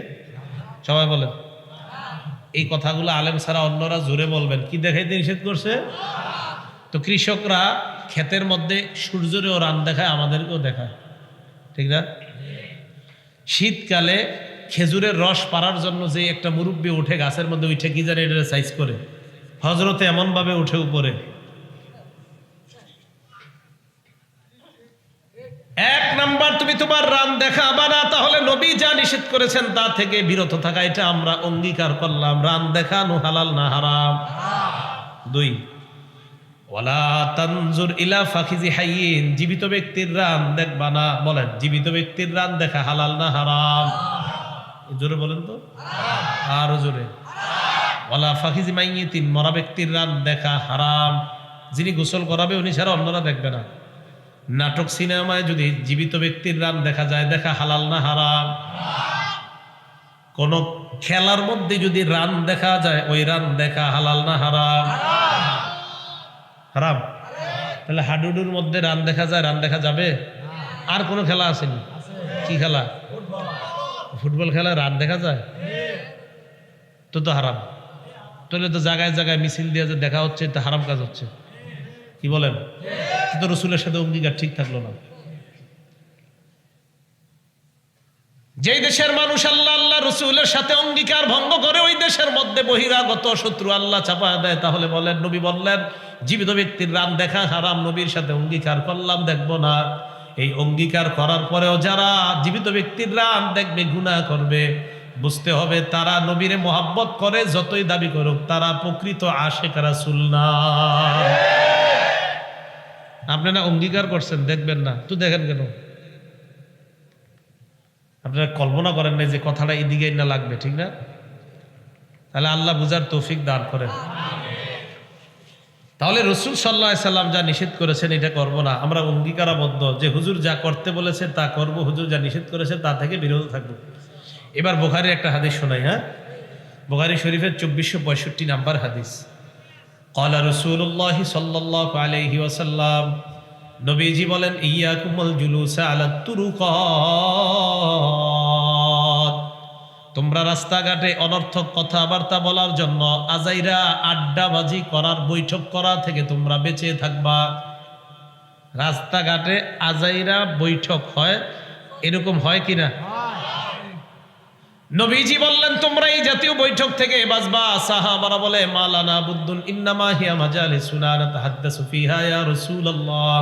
সবাই বলেন। এই কথাগুলো আলেম ছাড়া অন্যরা জোরে বলবেন। কি দেখাইতে নিষেধ করছে? তো কৃষকরা ক্ষেতের মধ্যে সূর্যেরও রান দেখায়, আমাদেরকেও দেখায়, ঠিক না? শীতকালে খেজুরের রস পাড়ার জন্য যে একটা মুরব্বি উঠে গাছের মধ্যে উঠে কি জানে এটা সাইজ করে, হজরতে এমন ভাবে উঠে উপরে। এক নাম্বার, তুমি তোমার রান দেখাবা না, তাহলে নবী যা নিষেধ করেছেন তা থেকে বিরত থাকা, এটা আমরা অঙ্গীকার করলাম। রান দেখানো হালাল না হারাম? দুই, ওয়ালা তানজুর ইলা ফাখিজি হাইয়িন, জীবিত ব্যক্তির রান দেখবা না। বলেন, জীবিত ব্যক্তির রান দেখা হালাল না হারাম? জোরে বলেন তো, আরো জোরে। ওয়ালা ফাখিজি মাইয়িতিন, মরা ব্যক্তির রান দেখা হারাম। যিনি গোসল করাবে উনি ছাড়া অন্যরা দেখবে না। নাটক সিনেমায় যদি জীবিত ব্যক্তির রান দেখা যায়, দেখা হালাল না হারাম? কোন খেলার মধ্যে যদি রান দেখা যায়, ওই রান দেখা হালাল না হারাম? হারাম। তাহলে হাডুডুর মধ্যে রান দেখা যায়, রান দেখা যাবে? আর কোন খেলা আসেনি? কি খেলা? ফুটবল খেলা রান দেখা যায়? তো তো হারাম। তাহলে তো জায়গায় জায়গায় মিছিল দিয়ে যে দেখা হচ্ছে, এটা হারাম কাজ হচ্ছে। কি বলেন? তো রসুলের সাথে অঙ্গীকার ঠিক থাকলো না। যেই দেশের মানুষ আল্লাহ আল্লাহ রসুলের সাথে অঙ্গীকার ভঙ্গ করে, ওই দেশের মধ্যে বহিরাগত শত্রু আল্লাহ চাপা দেয়। তাহলে বলেন, নবী বললেন জীবিত ব্যক্তির রান দেখা হারাম, নবীর সাথে অঙ্গীকার করলাম দেখবো না। এই অঙ্গীকার করার পরেও যারা জীবিত ব্যক্তির রান দেখবে, গুনাহ করবে, বুঝতে হবে তারা নবীরে মোহাব্বত করে, যতই দাবি করুক, তারা প্রকৃত আশিক রাসূল না। আপনারা অঙ্গীকার করছেন, দেখবেন না তো দেখেন কেন? আপনারা কল্পনা করেন না যে কথাটা এদিকেই না লাগবে, ঠিক না? তাহলে আল্লাহ বুঝার তৌফিক দান করেন। তাহলে রাসূল সাল্লাল্লাহু আলাইহি সাল্লাম যা নিষেধ করেছেন এটা করব না। আমরা অঙ্গীকারাবদ্ধ যে হুজুর যা করতে বলেছে তা করব, হুজুর যা নিষেধ করেছে তা থেকে বিরত থাকবো। এবার বুখারীর একটা হাদিস শোনাই। হ্যাঁ, বুখারী শরীফের 2465 নাম্বার হাদিস। ক্বালা রাসূলুল্লাহ সাল্লাল্লাহু আলাইহি ওয়াসাল্লাম, নবীজি বলেন, ইয়াকুমুল জুলুসা আলাত তুরুকাত, তোমরা রাস্তাঘাটে অনর্থক কথাবার্তা বলার জন্য, আজাইরা আড্ডাবাজি করার, বৈঠক করা থেকে তোমরা বেঁচে থাকবা। রাস্তাঘাটে আজাইরা বৈঠক হয়, এরকম হয় কিনা? নবীজি বললেন তোমরা এই জাতীয় বৈঠক থেকে বাঁচবা। সাহাবারা বলে, মালানা বুদ্দুন ইন্নামা হিয়া মাজালিসুনা নাতাহাদ্দাসু ফিহা ইয়া রাসূলুল্লাহ,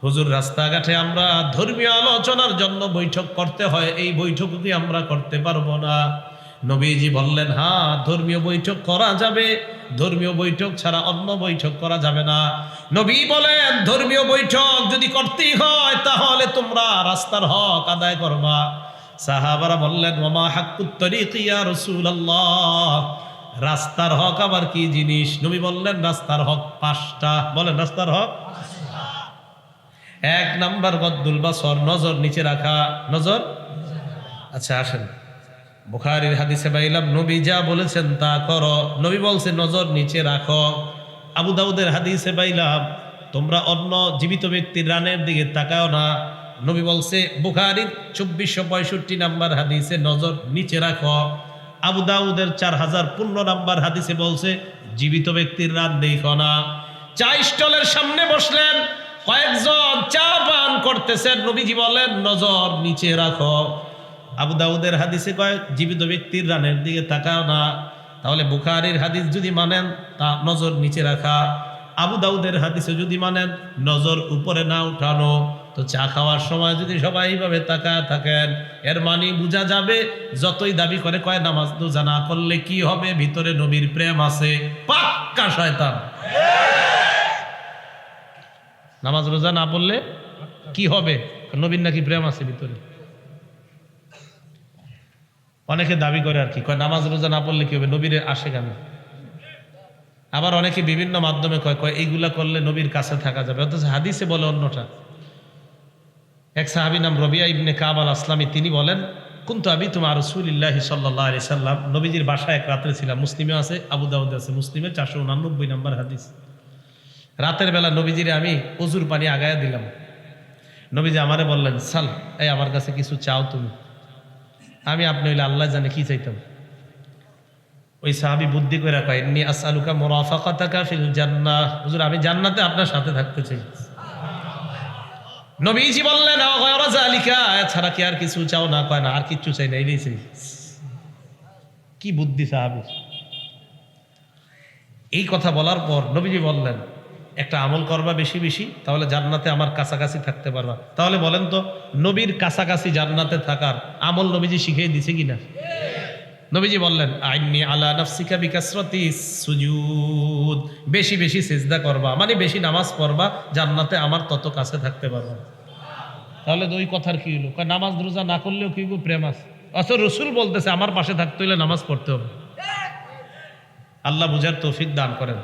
হুজুর রাস্তাঘাটে আমরা ধর্মীয় আলোচনার জন্য বৈঠক করতে হয়, এই বৈঠক কি আমরা করতে পারবো না? নবীজি বললেন, হ্যাঁ, ধর্মীয় বৈঠক করা যাবে, ধর্মীয় বৈঠক ছাড়া অন্য বৈঠক করা যাবে না। নবী বলেন, ধর্মীয় বৈঠক যদি করতেই হয় তাহলে তোমরা রাস্তার হক আদায় করবা। সাহাবারা বললেন, ওমা হাক্কুত তরিক ইয়া রাসূলুল্লাহ, রাস্তার হক আবার কি জিনিস? নবী বললেন, রাস্তার হক 5টা। বলেন, রাস্তার হক 5টা। 1 নাম্বার গদ্দুল বাসর, নজর নিচে রাখা। নজর, আচ্ছা আসেন, বুখারীর হাদিসে পাইলাম নবী যা বলেছেন তা করো। নবী বলছে নজর নিচে রাখো। আবু দাউদের হাদিসে পাইলাম তোমরা অন্য জীবিত ব্যক্তির রানের দিকে তাকাও না। নবী বলছে বুখারীর 2465 নাম্বার হাদিসে নজর নিচে রাখো। আবু দাউদের 4015 নাম্বার হাদিসে বলছে জীবিত ব্যক্তির রান দেখো না। চা স্টলের সামনে বসলেন, কয়েকজন চা পান করতেছেন, নবীজি বলেন নজর নিচে রাখো। আবু দাউদের হাদিসে কয় জীবিত ব্যক্তির রানের দিকে তাকাও না। তাহলে বুখারীর হাদিস যদি মানেন তা নজর নিচে রাখা, আবু দাউদের হাদিসে যদি মানেন নজর উপরে না উঠানো। তো চা খাওয়ার সময় যদি সবাই এইভাবে তাকায় থাকেন, এর মানে বোঝা যাবে যতই দাবি করে কয় নামাজ রোজা না করলে কি হবে, ভিতরে নবীর প্রেম আছে, পাক্কা শয়তান। নামাজ রোজা না পড়লে কি হবে? নবীর নাকি প্রেম আছে ভিতরে। অনেকে দাবি করে আর কি, কয় নামাজ রোজা না পড়লে কি হবে, নবীর আশেক আমি। আবার অনেকে বিভিন্ন মাধ্যমে কয় এইগুলা করলে নবীর কাছে থাকা যাবে, অথচ হাদিসে বলে অন্যটা। এক সাহাবী নাম রবিয়া ইবনে কাব আল আসলামী, তিনি বলেন, কুনতু আবিতু মা রাসূলিল্লাহি সাল্লাল্লাহু আলাইহি সাল্লাম, নবীজির বাসায় এক রাত্রে ছিলাম। মুসলিমে আছে, আবু দাউদে আছে, মুসলিমে 489 নম্বর হাদিস। রাতের বেলা নবীজিরে আমি ওযুর পানি আগায়া দিলাম। নবীজি আমারে বললেন, সাল, এই আমার কাছে কিছু চাও তুমি। আমি আপনি হইলে আল্লাহ জানে কি চাইতাম। ওই সাহাবী বুদ্ধি করে কয়, ইন্নী আসআলুকা মুরাফাকাতাকা ফিল জান্নাহ, হুজুর আমি জান্নাতে আপনার সাথে থাকতে চাই। নবীজি বললেন, আও গায়রা যালিকা, এছাড়া কি আর কিছু চাও? না, কয় না, আর কিচ্ছু চাই না, এই চাই। কি বুদ্ধি সাহাবীর! এই কথা বলার পর নবীজি বললেন, একটা আমল করবা বেশি বেশি, তাহলে জান্নাতে আমার কাছাকাছি থাকতে পারবা। তাহলে বলেন তো, নবীর কাছাকাছি জান্নাতে থাকার আমল নবীজি শিখিয়ে দিছে কিনা? নবীজি বললেন, আইন্নি আলা নাফসিকা বিকাসরাতি সুজুদ, বেশি বেশি সিজদা করবা, মানে বেশি নামাজ পড়বা, জান্নাতে আমার তত কাছে থাকতে পারবা। তাহলে দুই কথার কি হলো? নামাজ রোজা না করলেও কি প্রেম আছে? অথচ রসুল বলতেছে আমার পাশে থাকতে হলে নামাজ পড়তে হবে। আল্লাহ বুঝার তৌফিক দান করেন।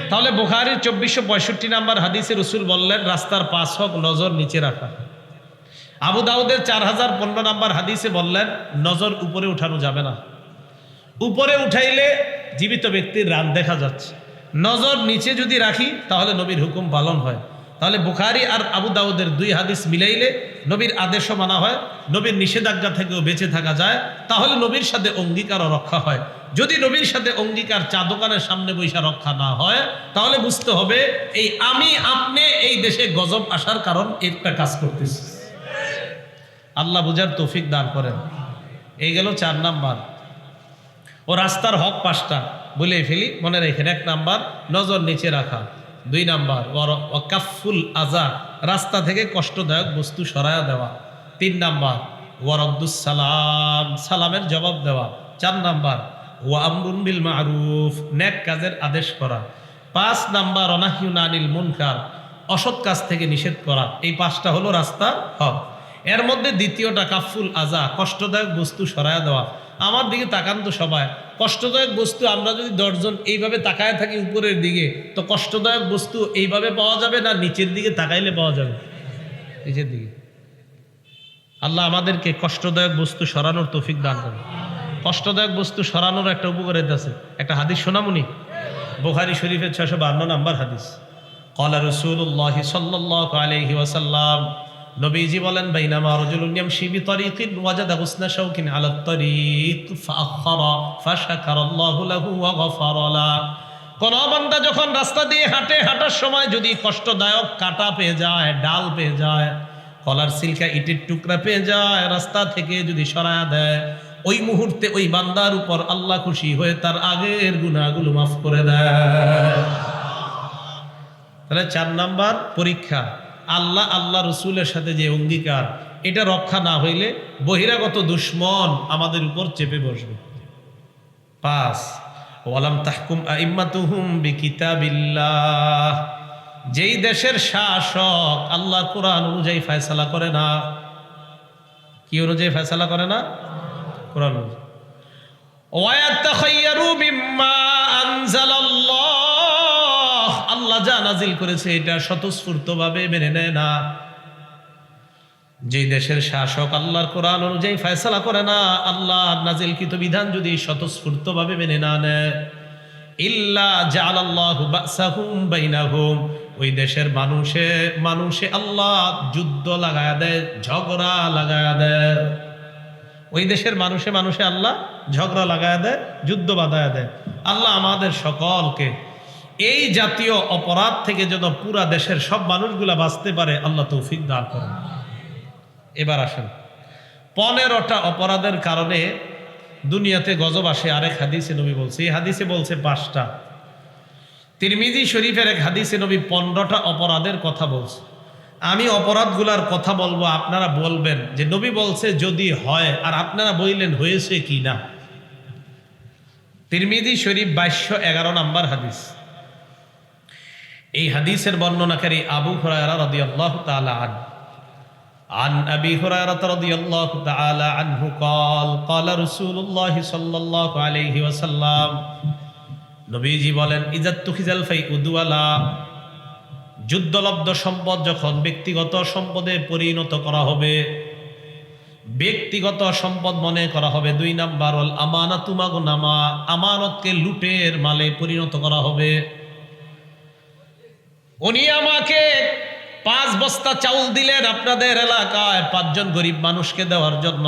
তাহলে বুখারীর 2465 নাম্বার হাদিসে রসুল বললেন, রাস্তার পাশ হোক নজর নিচে রাখা। আবু দাউদের 4015 নাম্বার হাদিসে বললেন, নজর উপরে উঠানো যাবে না। উপরে উঠাইলে জীবিত ব্যক্তির রান দেখা যাচ্ছে, নজর নিচে যদি রাখি তাহলে নবীর হুকুম পালন হয়। তাহলে বুখারী আর আবু দাউদের দুই হাদিস মিলাইলে নবীর আদেশও মানা হয়, নবীর নিষেধাজ্ঞা থেকেও বেঁচে থাকা যায়। তাহলে নবীর সাথে অঙ্গীকারও রক্ষা হয়। যদি নবীর সাথে অঙ্গীকার চা দোকানের সামনে বৈশা রক্ষা না হয়, তাহলে বুঝতে হবে এই আমি আপনি এই দেশে গজব আসার কারণ একটা কাজ করতেছি। আল্লাহ বুঝার তৌফিক দান করেন। এই গেল 4 নাম্বার। ও রাস্তার হক 5টা বলে ফেলি, মনে রেখেন। 1 নাম্বার নজর নিচে রাখা। 2 নাম্বার ওয়াকাফুল আযা, রাস্তা থেকে কষ্টদায়ক বস্তু সরায়া দেওয়া। 3 নাম্বার ওয়ারদ্দুস সালাম, সালামের জবাব দেওয়া। 4 নাম্বার ওয়া আমরুন বিল মারুফ, নেক কাজের আদেশ করা। 5 নাম্বার অনাহিউন আনিল মুনকার, অসৎ কাজ থেকে নিষেধ করা। এই 5টা হলো রাস্তার হক। এর মধ্যে দ্বিতীয়টা কাফুল আজা, কষ্টদায়ক বস্তু সরায়া দেওয়া। আমার দিকে তাকান তো সবাই, কষ্টদায়ক বস্তু আমরা যদি 10 জন এইভাবে তাকায় থাকি উপরের দিকে, তো কষ্টদায়ক বস্তু এইভাবে পাওয়া যাবে না নিচের দিকে তাকাইলে পাওয়া যাবে? নিচের দিকে। আল্লাহ আমাদেরকে কষ্টদায়ক বস্তু সরানোর তৌফিক দান করেন। কষ্টদায়ক বস্তু সরানোর একটা উপকারিতা আছে। একটা হাদিস শোনামুনি, বুখারী শরীফের 652 নাম্বার হাদিস। ক্বালা রাসূলুল্লাহি সাল্লাল্লাহু আলাইহি ওয়াসাল্লাম, নবীজি বলেন, বাইনামা রাজুলুন ইয়ামশি বিতারিকিন ওয়াজাদা হুসনা শাওকিন আলাত তারিক ফাআখারা ফাশাকারাল্লাহু লাহু ওয়া গাফারা লা। কোন বান্দা যখন রাস্তা দিয়ে হাঁটে, হাঁটার সময় যদি কষ্টদায়ক কাটা পেয়ে যায়, ডাল পেয়ে যায়, কলার সিলকা, ইটের টুকরা পেয়ে যায়, রাস্তা থেকে যদি সরায়া দেয়, ওই মুহূর্তে ওই বান্দার উপর আল্লাহ খুশি হয়ে তার আগের গুনাহগুলো মাফ করে দেয়। তাহলে 4 নাম্বার পরীক্ষা, আল্লাহ রসুলের সাথে যে অঙ্গীকার, এটা রক্ষা না হইলে বহিরাগত দুশ্মন আমাদের উপর চেপে বসবে। 5 ওয়ালাম তাহকুম আইম্মাতুহুম বিকিতাবিল্লাহ, যেই দেশের শাসক আল্লাহর কোরআন অনুযায়ী ফয়সালা করে না। কি অনুযায়ী ফয়সালা করে না? কোরআন অনুযায়ী। ওয়ায়াতাখায়্যারু মিম্মা আনজালাল্লাহ, আল্লাহ যা নাজিল করেছে এটা স্বতঃস্ফূর্তভাবে মেনে নেয় না। যেই দেশের শাসক আল্লাহর কোরআন অনুযায়ী ফয়সালা করে না, আল্লাহর নাজিলকৃত বিধান যদি স্বতঃস্ফূর্তভাবে মেনে না নেয়, ইল্লা জাআলাল্লাহু বাসাহুম বাইনাহুম, ওই দেশের মানুষে আল্লাহ যুদ্ধ লাগায়া দেয়, ঝগড়া লাগায়া দেয়। ওই দেশের মানুষে আল্লাহ ঝগড়া লাগায়া দেয়, যুদ্ধ বাধায়া দেয়। আল্লাহ আমাদের সকলকে এই জাতীয় অপরাধ থেকে যেন পুরা দেশের সব মানুষগুলা বাঁচতে পারে আল্লাহ তৌফিক দান করেন। এবার আসেন, 15টা অপরাধের কারণে দুনিয়াতে গজব আসে। আরেক হাদিসে নবী বলছে, এই হাদিসে বলছে 5টা। তিরমিজি শরীফের এক হাদিসে নবী 15টা অপরাধের কথা বলছে। আমি অপরাধগুলার কথা বলবো, আপনারা বলবেন যে নবী বলছে যদি হয়, আর আপনারা বললেন হয়েছে কি না। তিরমিজি শরীফ 2211 নাম্বার হাদিস। এই হাদিসের বর্ণনাকারী আবু হুরায়রা রাদিয়াল্লাহু তাআলা আনহু, عن أبي هريرة رضي الله تعالى عنه قال قال رسول الله صلى الله عليه وسلم, নবীজি বলেন, ইজাত তুখিজাল ফাইউ দুয়ালা, যুদ্ধলব্ধ সম্পদ যখন ব্যক্তিগত সম্পদে পরিণত করা হবে, ব্যক্তিগত সম্পদ মনে করা হবে। 2 নাম্বার ওয়াল আমানাতু মাগনামা, আমানতকে লুটের মালে পরিণত করা হবে। উনি আমাকে 5 বস্তা চাউল দিলেন আপনাদের এলাকায় 5 জন গরিব মানুষকে দেওয়ার জন্য।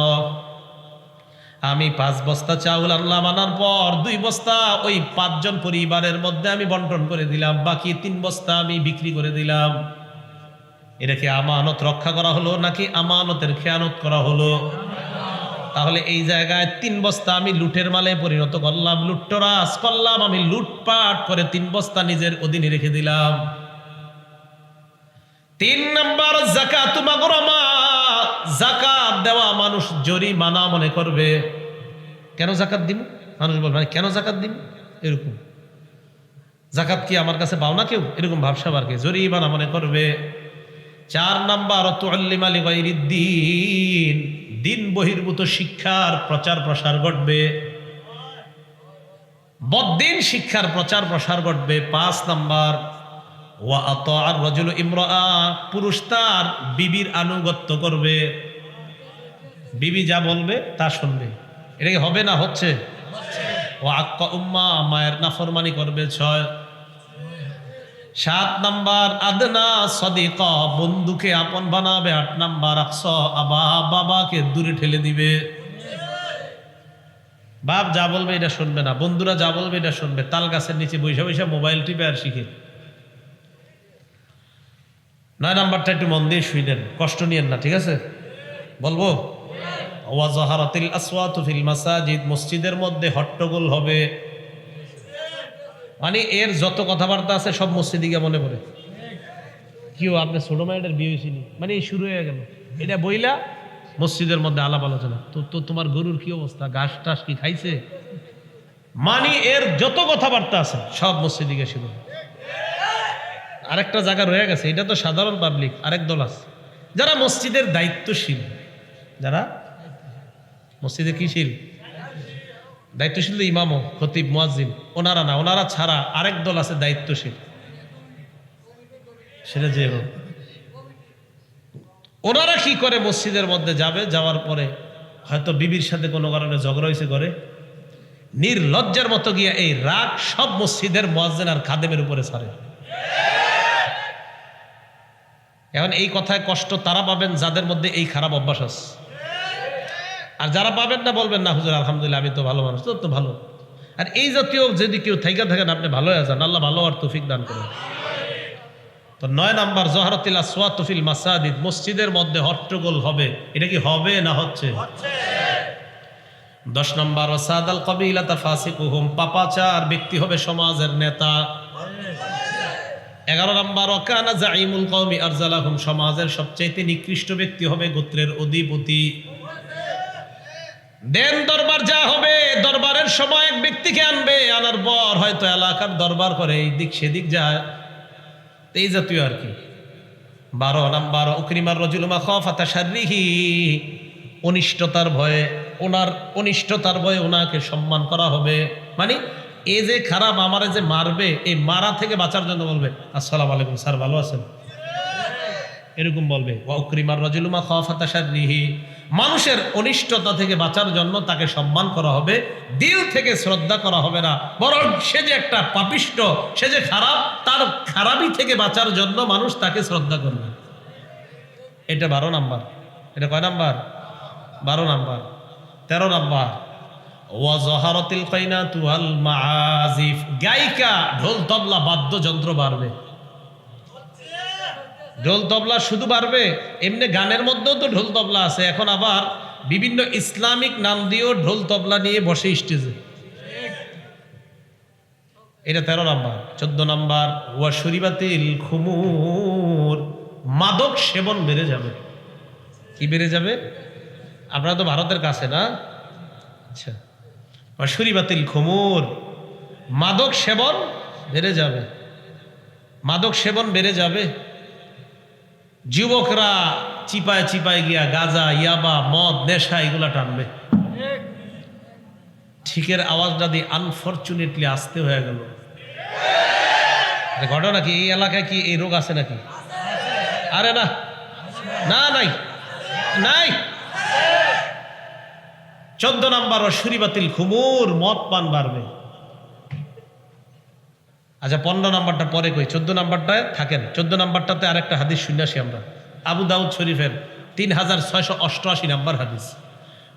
আমি 5 বস্তা চাউল আনলাম, আনার পর 2 বস্তা ওই 5 জন পরিবারের মধ্যে আমি বন্টন করে দিলাম, বাকি 3 বস্তা আমি বিক্রি করে দিলাম। এটা কি আমানত রক্ষা করা হলো নাকি আমানতের খেয়ানত করা হলো? তাহলে এই জায়গায় 3 বস্তা আমি লুটের মালে পরিণত করলাম, লুটতরাজ করলাম, আমি লুটপাট করে 3 বস্তা নিজের অধীনে রেখে দিলাম। 3 নাম্বার যাকাত মাগরামা, যাকাত দেওয়া মানুষ জরিমানা মনে করবে। কেন যাকাত দিব? মানুষ বলবে মানে কেন যাকাত দিব, এরকম যাকাত কি আমার কাছে পাও না কেউ, এরকম ভাবসাব আর কি, জরিমানা মনে করবে। 4 নাম্বার তুআল্লিমা লিগাইরিদ্দিন, দিন বহির্ভূত শিক্ষার প্রচার প্রসার ঘটবে, বদ্দিন শিক্ষার প্রচার প্রসার ঘটবে। 5 নাম্বার ওয়া আতাআর রাজুলু ইমরাআ, পুরুষ তার বিবির আনুগত্য করবে, বিবি যা বলবে তা শুনবে। এটা কি হবে না হচ্ছে? ওয়া আক্কা উম্মা, মায়ের নাফরমানি করবে। 6 7 নাম্বার আদনা সদিকা, বন্ধুকে আপন বানাবে। 8 নাম্বার আকসা আবা, বাবাকে দূরে ঠেলে দিবে। বাপ যা বলবে এটা শুনবে না, বন্ধুরা যা বলবে এটা শুনবে, তাল গাছের নিচে বৈশা বৈশা মোবাইল টিপে আর শিখে। 9 নাম্বারটা একটু মন দিয়ে শুনেন, কষ্ট নিয়েন না, ঠিক আছে? বলবো ওয়া যাহারাতিল আসওয়াতু ফিল মাসাজিদ, মসজিদের মধ্যে হট্টগোল হবে। মানে এর যত কথাবার্তা আছে সব মসজিদে গিয়ে মনে পড়ে। কিও আপনি ছোট মায়ের বিয়ে হয়েছিনি, মানে এই শুরু হয়ে গেল এটা বইলা মসজিদের মধ্যে আলাপ আলোচনা। তো তোমার গরুর কি অবস্থা, ঘাস টাস কি খাইছে? মানে এর যত কথাবার্তা আছে সব মসজিদে গিয়ে শুরু। আরেকটা জায়গা রয়ে গেছে, এটা তো সাধারণ পাবলিক, আরেক দল আছে যারা মসজিদের দায়িত্বশীল, যারা মসজিদে কি শীল, দায়িত্বশীল, ইমাম, খতিব, মুয়াজ্জিন, ওনারা না, ওনারা ছাড়া আরেক দল আছে দায়িত্বশীল। সেটা যে হোক, ওনারা কি করে, মসজিদের মধ্যে যাবে, যাওয়ার পরে হয়তো বিবির সাথে কোনো কারণে ঝগড়া হয়েছে করে, নির্লজ্জার মতো গিয়া এই রাগ সব মসজিদের মুয়াজ্জিন আর খাদেমের উপরে ছাড়ে। এখন এই কথায় কষ্ট তারা পাবেন যাদের মধ্যে এই খারাপ অভ্যাস আছে, আর যারা পাবেন না বলবেন না হুজুর আলহামদুলিল্লাহ আমি তো ভালো মানুষ, তো ভালো। আর এই জাতীয় যদি কেউ থাইকা থাকেন আপনি ভালো হয়ে যান, আল্লাহ ভালো আর তৌফিক দান করেন। তো 9 নাম্বার যাহারাতিল আসওয়াতু ফিল মাসাজিদ, মসজিদের মধ্যে হট্টগোল হবে। এটা কি হবে না হচ্ছে? 10 নাম্বার ওয়াসাদাল কবিলাতা ফাসিকুহুম, পাপাচার ব্যক্তি হবে সমাজের নেতা। 11 নাম্বার ওয়াকানা জাইমুল কওমি আরজালাহুম, সমাজের সবচেয়ে নিকৃষ্ট ব্যক্তি হবে গোত্রের অধিপতি। দেন দরবার যা হবে, দরবারের সময় এক ব্যক্তিকে আনবে, আনার পর হয়তো এলাকার দরবার করে এই দিক সেদিক যায়, এই জাতীয় আর কি। 12 নাম্বার উকরিমার রাজুলু মাখাফাতা শাররিহি, অনিষ্টতার ভয়ে, ওনার অনিষ্টতার ভয়ে ওনাকে সম্মান করা হবে। মানে এ যে খারাপ, আমারে যে মারবে, এই মারা থেকে বাঁচার জন্য বলবে আসসালামু আলাইকুম স্যার, ভালো আছেন, এরকম বলবে। ওয়া উকরিমার রাজুলু মাখাফাতা শাররিহি, মানুষের অনিষ্টতা থেকে বাঁচার জন্য তাকে সম্মান করা হবে, দিল থেকে শ্রদ্ধা করা হবে না, বরং সে যে একটা পাপিষ্ট, সে যে খারাপ, তার খারাপি থেকে বাঁচার জন্য মানুষ তাকে শ্রদ্ধা করবে। এটা 12 নাম্বার। এটা কয় নাম্বার? 12 নাম্বার। 13 নাম্বার ওয়া যাহারাতিল কাইনাতু ওয়াল মাআজিফ, গায়িকা, ঢোল তবলা, বাদ্যযন্ত্র বাড়বে। ঢোল তবলা শুধু বাড়বে, এমনি গানের মধ্যেও তো ঢোল তবলা আছে, এখন আবার বিভিন্ন ইসলামিক নাম দিয়েও ঢোল তবলা নিয়ে বসে স্টেজে। এটা 13 নাম্বার। 14 নাম্বার ওয়া শুরিবাতিল খুমুর, মাদক সেবন বেড়ে যাবে। কি বেড়ে যাবে? আপনারা তো ভারতের কাছে না? আচ্ছা, ওয়া শুরিবাতিল খুমুর, মাদক সেবন বেড়ে যাবে, মাদক সেবন বেড়ে যাবে। যুবকরা চিপায় চিপায় গিয়া গাঁজা, ইয়াবা, মদ, নেশা এগুলা টানবে। ঠিকের আওয়াজটা দিয়ে আনফরচুনেটলি আসতে হয়ে গেল। ঘটনা কি এই এলাকায় কি এই রোগ আছে নাকি? আরে না, না, নাই, নাই। 14 নাম্বার শুরিবাতিল খুমুর, মদ পান বাড়বে। আচ্ছা 15 নাম্বারটা পরে কই, 14 নাম্বারটায় থাকেন। 14 নাম্বারটাতে আরেকটা হাদিস শুনে আসি আমরা, আবু দাউদ শরীফের 3688 নাম্বার হাদিস।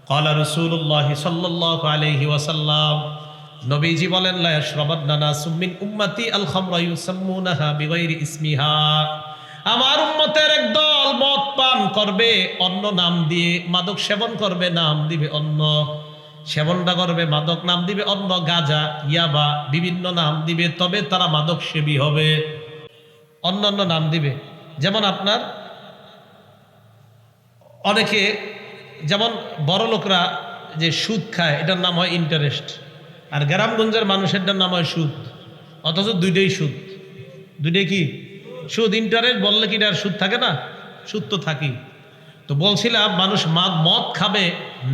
ক্বালা রাসূলুল্লাহ সাল্লাল্লাহু আলাইহি ওয়াসাল্লাম, নবীজি বলেন, লা ইয়াশরাবান্না নাসুম মিন উম্মতি আল খামরা ইউসাম্মুনাহা বিগাইরি ইসমিহা, আমার উম্মতের একদল মদ পান করবে অন্য নাম দিয়ে, মাদক সেবন করবে নাম দিবে অন্য, সেবনটা করবে মাদক নাম দিবে অন্য, গাঁজা ইয়াবা বিভিন্ন নাম দিবে, তবে তারা মাদক সেবী হবে। অন্যান্য নাম দিবে, যেমন আপনার অনেকে, যেমন বড় লোকরা যে সুদ খায় এটার নাম হয় ইন্টারেস্ট, আর গ্রামগঞ্জের মানুষেরটার নাম হয় সুদ, অথচ দুইটাই সুদ। দুইটাই কি সুদ? ইন্টারেস্ট বললে কি আর সুদ থাকে না? সুদ তো থাকি। তো বলছিলাম মানুষ মদ খাবে,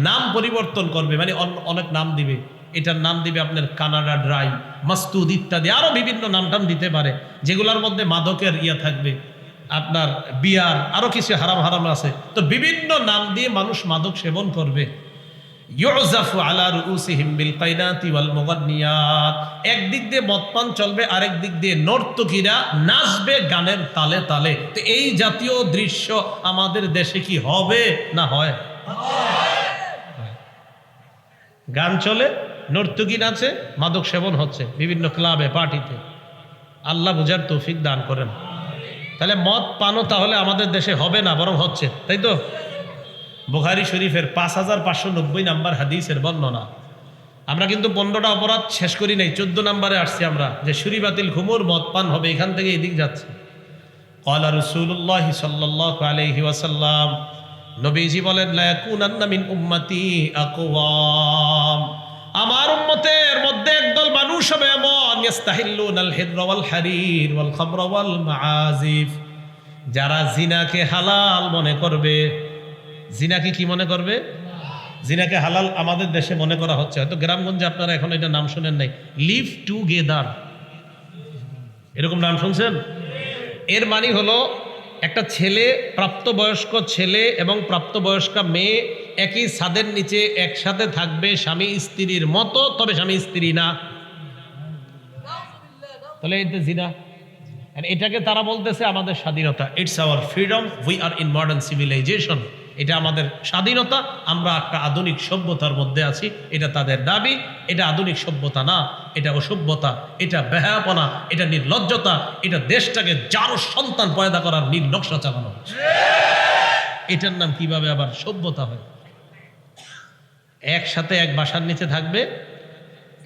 নাম পরিবর্তন করবে, মানে অনেক নাম দিবে, এটার নাম দিবে আপনার কানাডা ড্রাই, মাস্তুদ ইত্যাদি, আরো বিভিন্ন নাম টাম দিতে পারে, যেগুলোর মধ্যে মাদকের ইয়া থাকবে, আপনার বিয়ার, আরো কিছু হারাম হারাম আছে। তো বিভিন্ন নাম দিয়ে মানুষ মাদক সেবন করবে। ইউজাফু আলা রুউসিহিম বিল কাইনাতি ওয়াল মুগান্নিয়াত, একদিক দিয়ে মদপান চলবে, আরেক দিক দিয়ে নর্তকীরা নাচবে গানের তালে তালে। তো এই জাতীয় দৃশ্য আমাদের দেশে কি হবে না হয়? গান চলে, নর্তকী নাচে, মাদক সেবন হচ্ছে বিভিন্ন ক্লাবে পার্টিতে। আল্লাহ বুঝার তৌফিক দান করেন। তাহলে মদ পানও তাহলে আমাদের দেশে হবে না, বরং হচ্ছে, তাই তো? বুখারী শরীফের 5590 নাম্বার হাদিসের বর্ণনা। আমরা কিন্তু 15টা অপরাধ শেষ করি নাই, 14 নম্বরে আসছি আমরা, যে শুরি বাতিল, খুমুর, মদ পান হবে, এখান থেকে এদিক যাচ্ছে। ক্বালা রাসূলুল্লাহ সাল্লাল্লাহু আলাইহি ওয়াসাল্লাম, নবীজি বলেন, লা ইয়াকুনান্না মিন উম্মতি আকওয়াম, আমার উম্মতের মধ্যে একদল মানুষ হবে এমন, ইস্তাহিল্লুনাল হিররা ওয়াল হারির ওয়াল খামরা ওয়াল মাআজিফ, যারা জিনাকে হালাল মনে করবে। জিনাকে কি মনে করবে? জিনাকে হালাল আমাদের দেশে মনে করা হচ্ছে, হয়তো গ্রামগঞ্জে আপনারা এখন এটা নাম শুনেন নাই, লিভ টুগেদার, এরকম নাম শুনছেন? এর মানে হলো একটা ছেলে, প্রাপ্তবয়স্ক ছেলে এবং প্রাপ্তবয়স্কা মেয়ে একই ছাদের নিচে একসাথে থাকবে স্বামী স্ত্রীর মতো, তবে স্বামী স্ত্রী না। তাহলে এটা জিনা। এটাকে তারা বলতেছে আমাদের স্বাধীনতা, it's our freedom, we are in modern civilization, এটা আমাদের স্বাধীনতা, আমরা একটা আধুনিক সভ্যতার মধ্যে আছি, এটা তাদের দাবি। এটা আধুনিক সভ্যতা না, এটা অসভ্যতা, এটা বেহায়াপনা, এটা নির্লজ্জতা, এটা দেশটাকে যার সন্তান পয়দা করার নির্নকশা চালানো হচ্ছে। এটার নাম কিভাবে আবার সভ্যতা হয়? একসাথে এক বাসার নিচে থাকবে,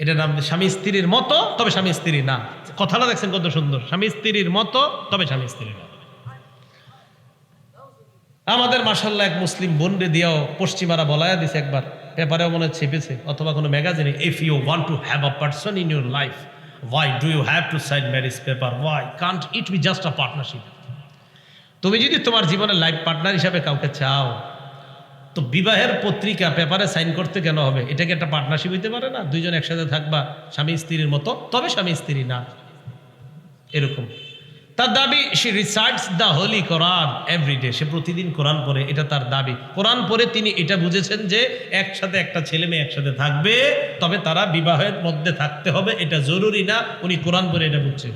এটার নাম স্বামী স্ত্রীর মতো, তবে স্বামী স্ত্রী না। কথাটা দেখছেন কত সুন্দর, স্বামী স্ত্রীর মতো তবে স্বামী স্ত্রী না। আমাদের মাশাআল্লাহ এক মুসলিম বোনরে দিয়েও পশ্চিমারা বলায়া দিছে, একবার পেপারেও মনে ছেপেছে অথবা কোনো ম্যাগাজিনে, if you want to have a person in your life, why do you have to sign marriage paper, why can't it be just a partnership? তুমি যদি তোমার জীবনে লাইফ পার্টনার হিসাবে কাউকে চাও, তো বিবাহের পত্রিকা পেপারে সাইন করতে কেন হবে? এটা কি একটা পার্টনারশিপ হইতে পারে না? দুইজন একসাথে থাকবা স্বামী স্ত্রীর মতো, তবে স্বামী স্ত্রী না, এরকম তার দাবি। সে recites the holy Quran everyday, সে প্রতিদিন কোরআন পড়ে, এটা তার দাবি। কোরআন পড়ে তিনি এটা বুঝেছেন যে একসাথে একটা ছেলে মেয়ে একসাথে থাকবে, তবে তারা বিবাহের মধ্যে থাকতে হবে, এটা জরুরি না। উনি কোরআন পড়ে এটা বুঝছেন,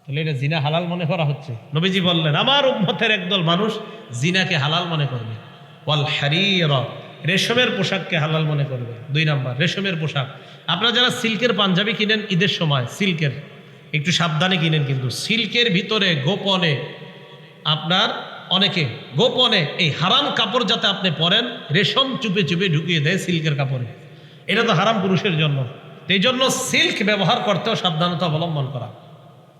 তাহলে এটা জিনা হালাল মনে করা হচ্ছে। নবীজি বললেন, আমার উম্মতের একদল মানুষ জিনাকে হালাল মনে করবে। ওয়াল হারির, রেশমের পোশাককে হালাল মনে করবে। 2 নাম্বার, রেশমের পোশাক। আপনারা যারা সিল্কের পাঞ্জাবি কিনেন ঈদের সময়, সিল্কের একটু সাবধানে কিনেন, কিন্তু সিল্কের ভিতরে গোপনে আপনার অনেকে গোপনে এই হারাম কাপড় যাতে আপনি পরেন, রেশম চুপে চুপে ঢুকিয়ে দেয় সিল্কের কাপড়ে। এটা তো হারাম পুরুষের জন্য, এই জন্য সিল্ক ব্যবহার করতেও সাবধানতা অবলম্বন করা।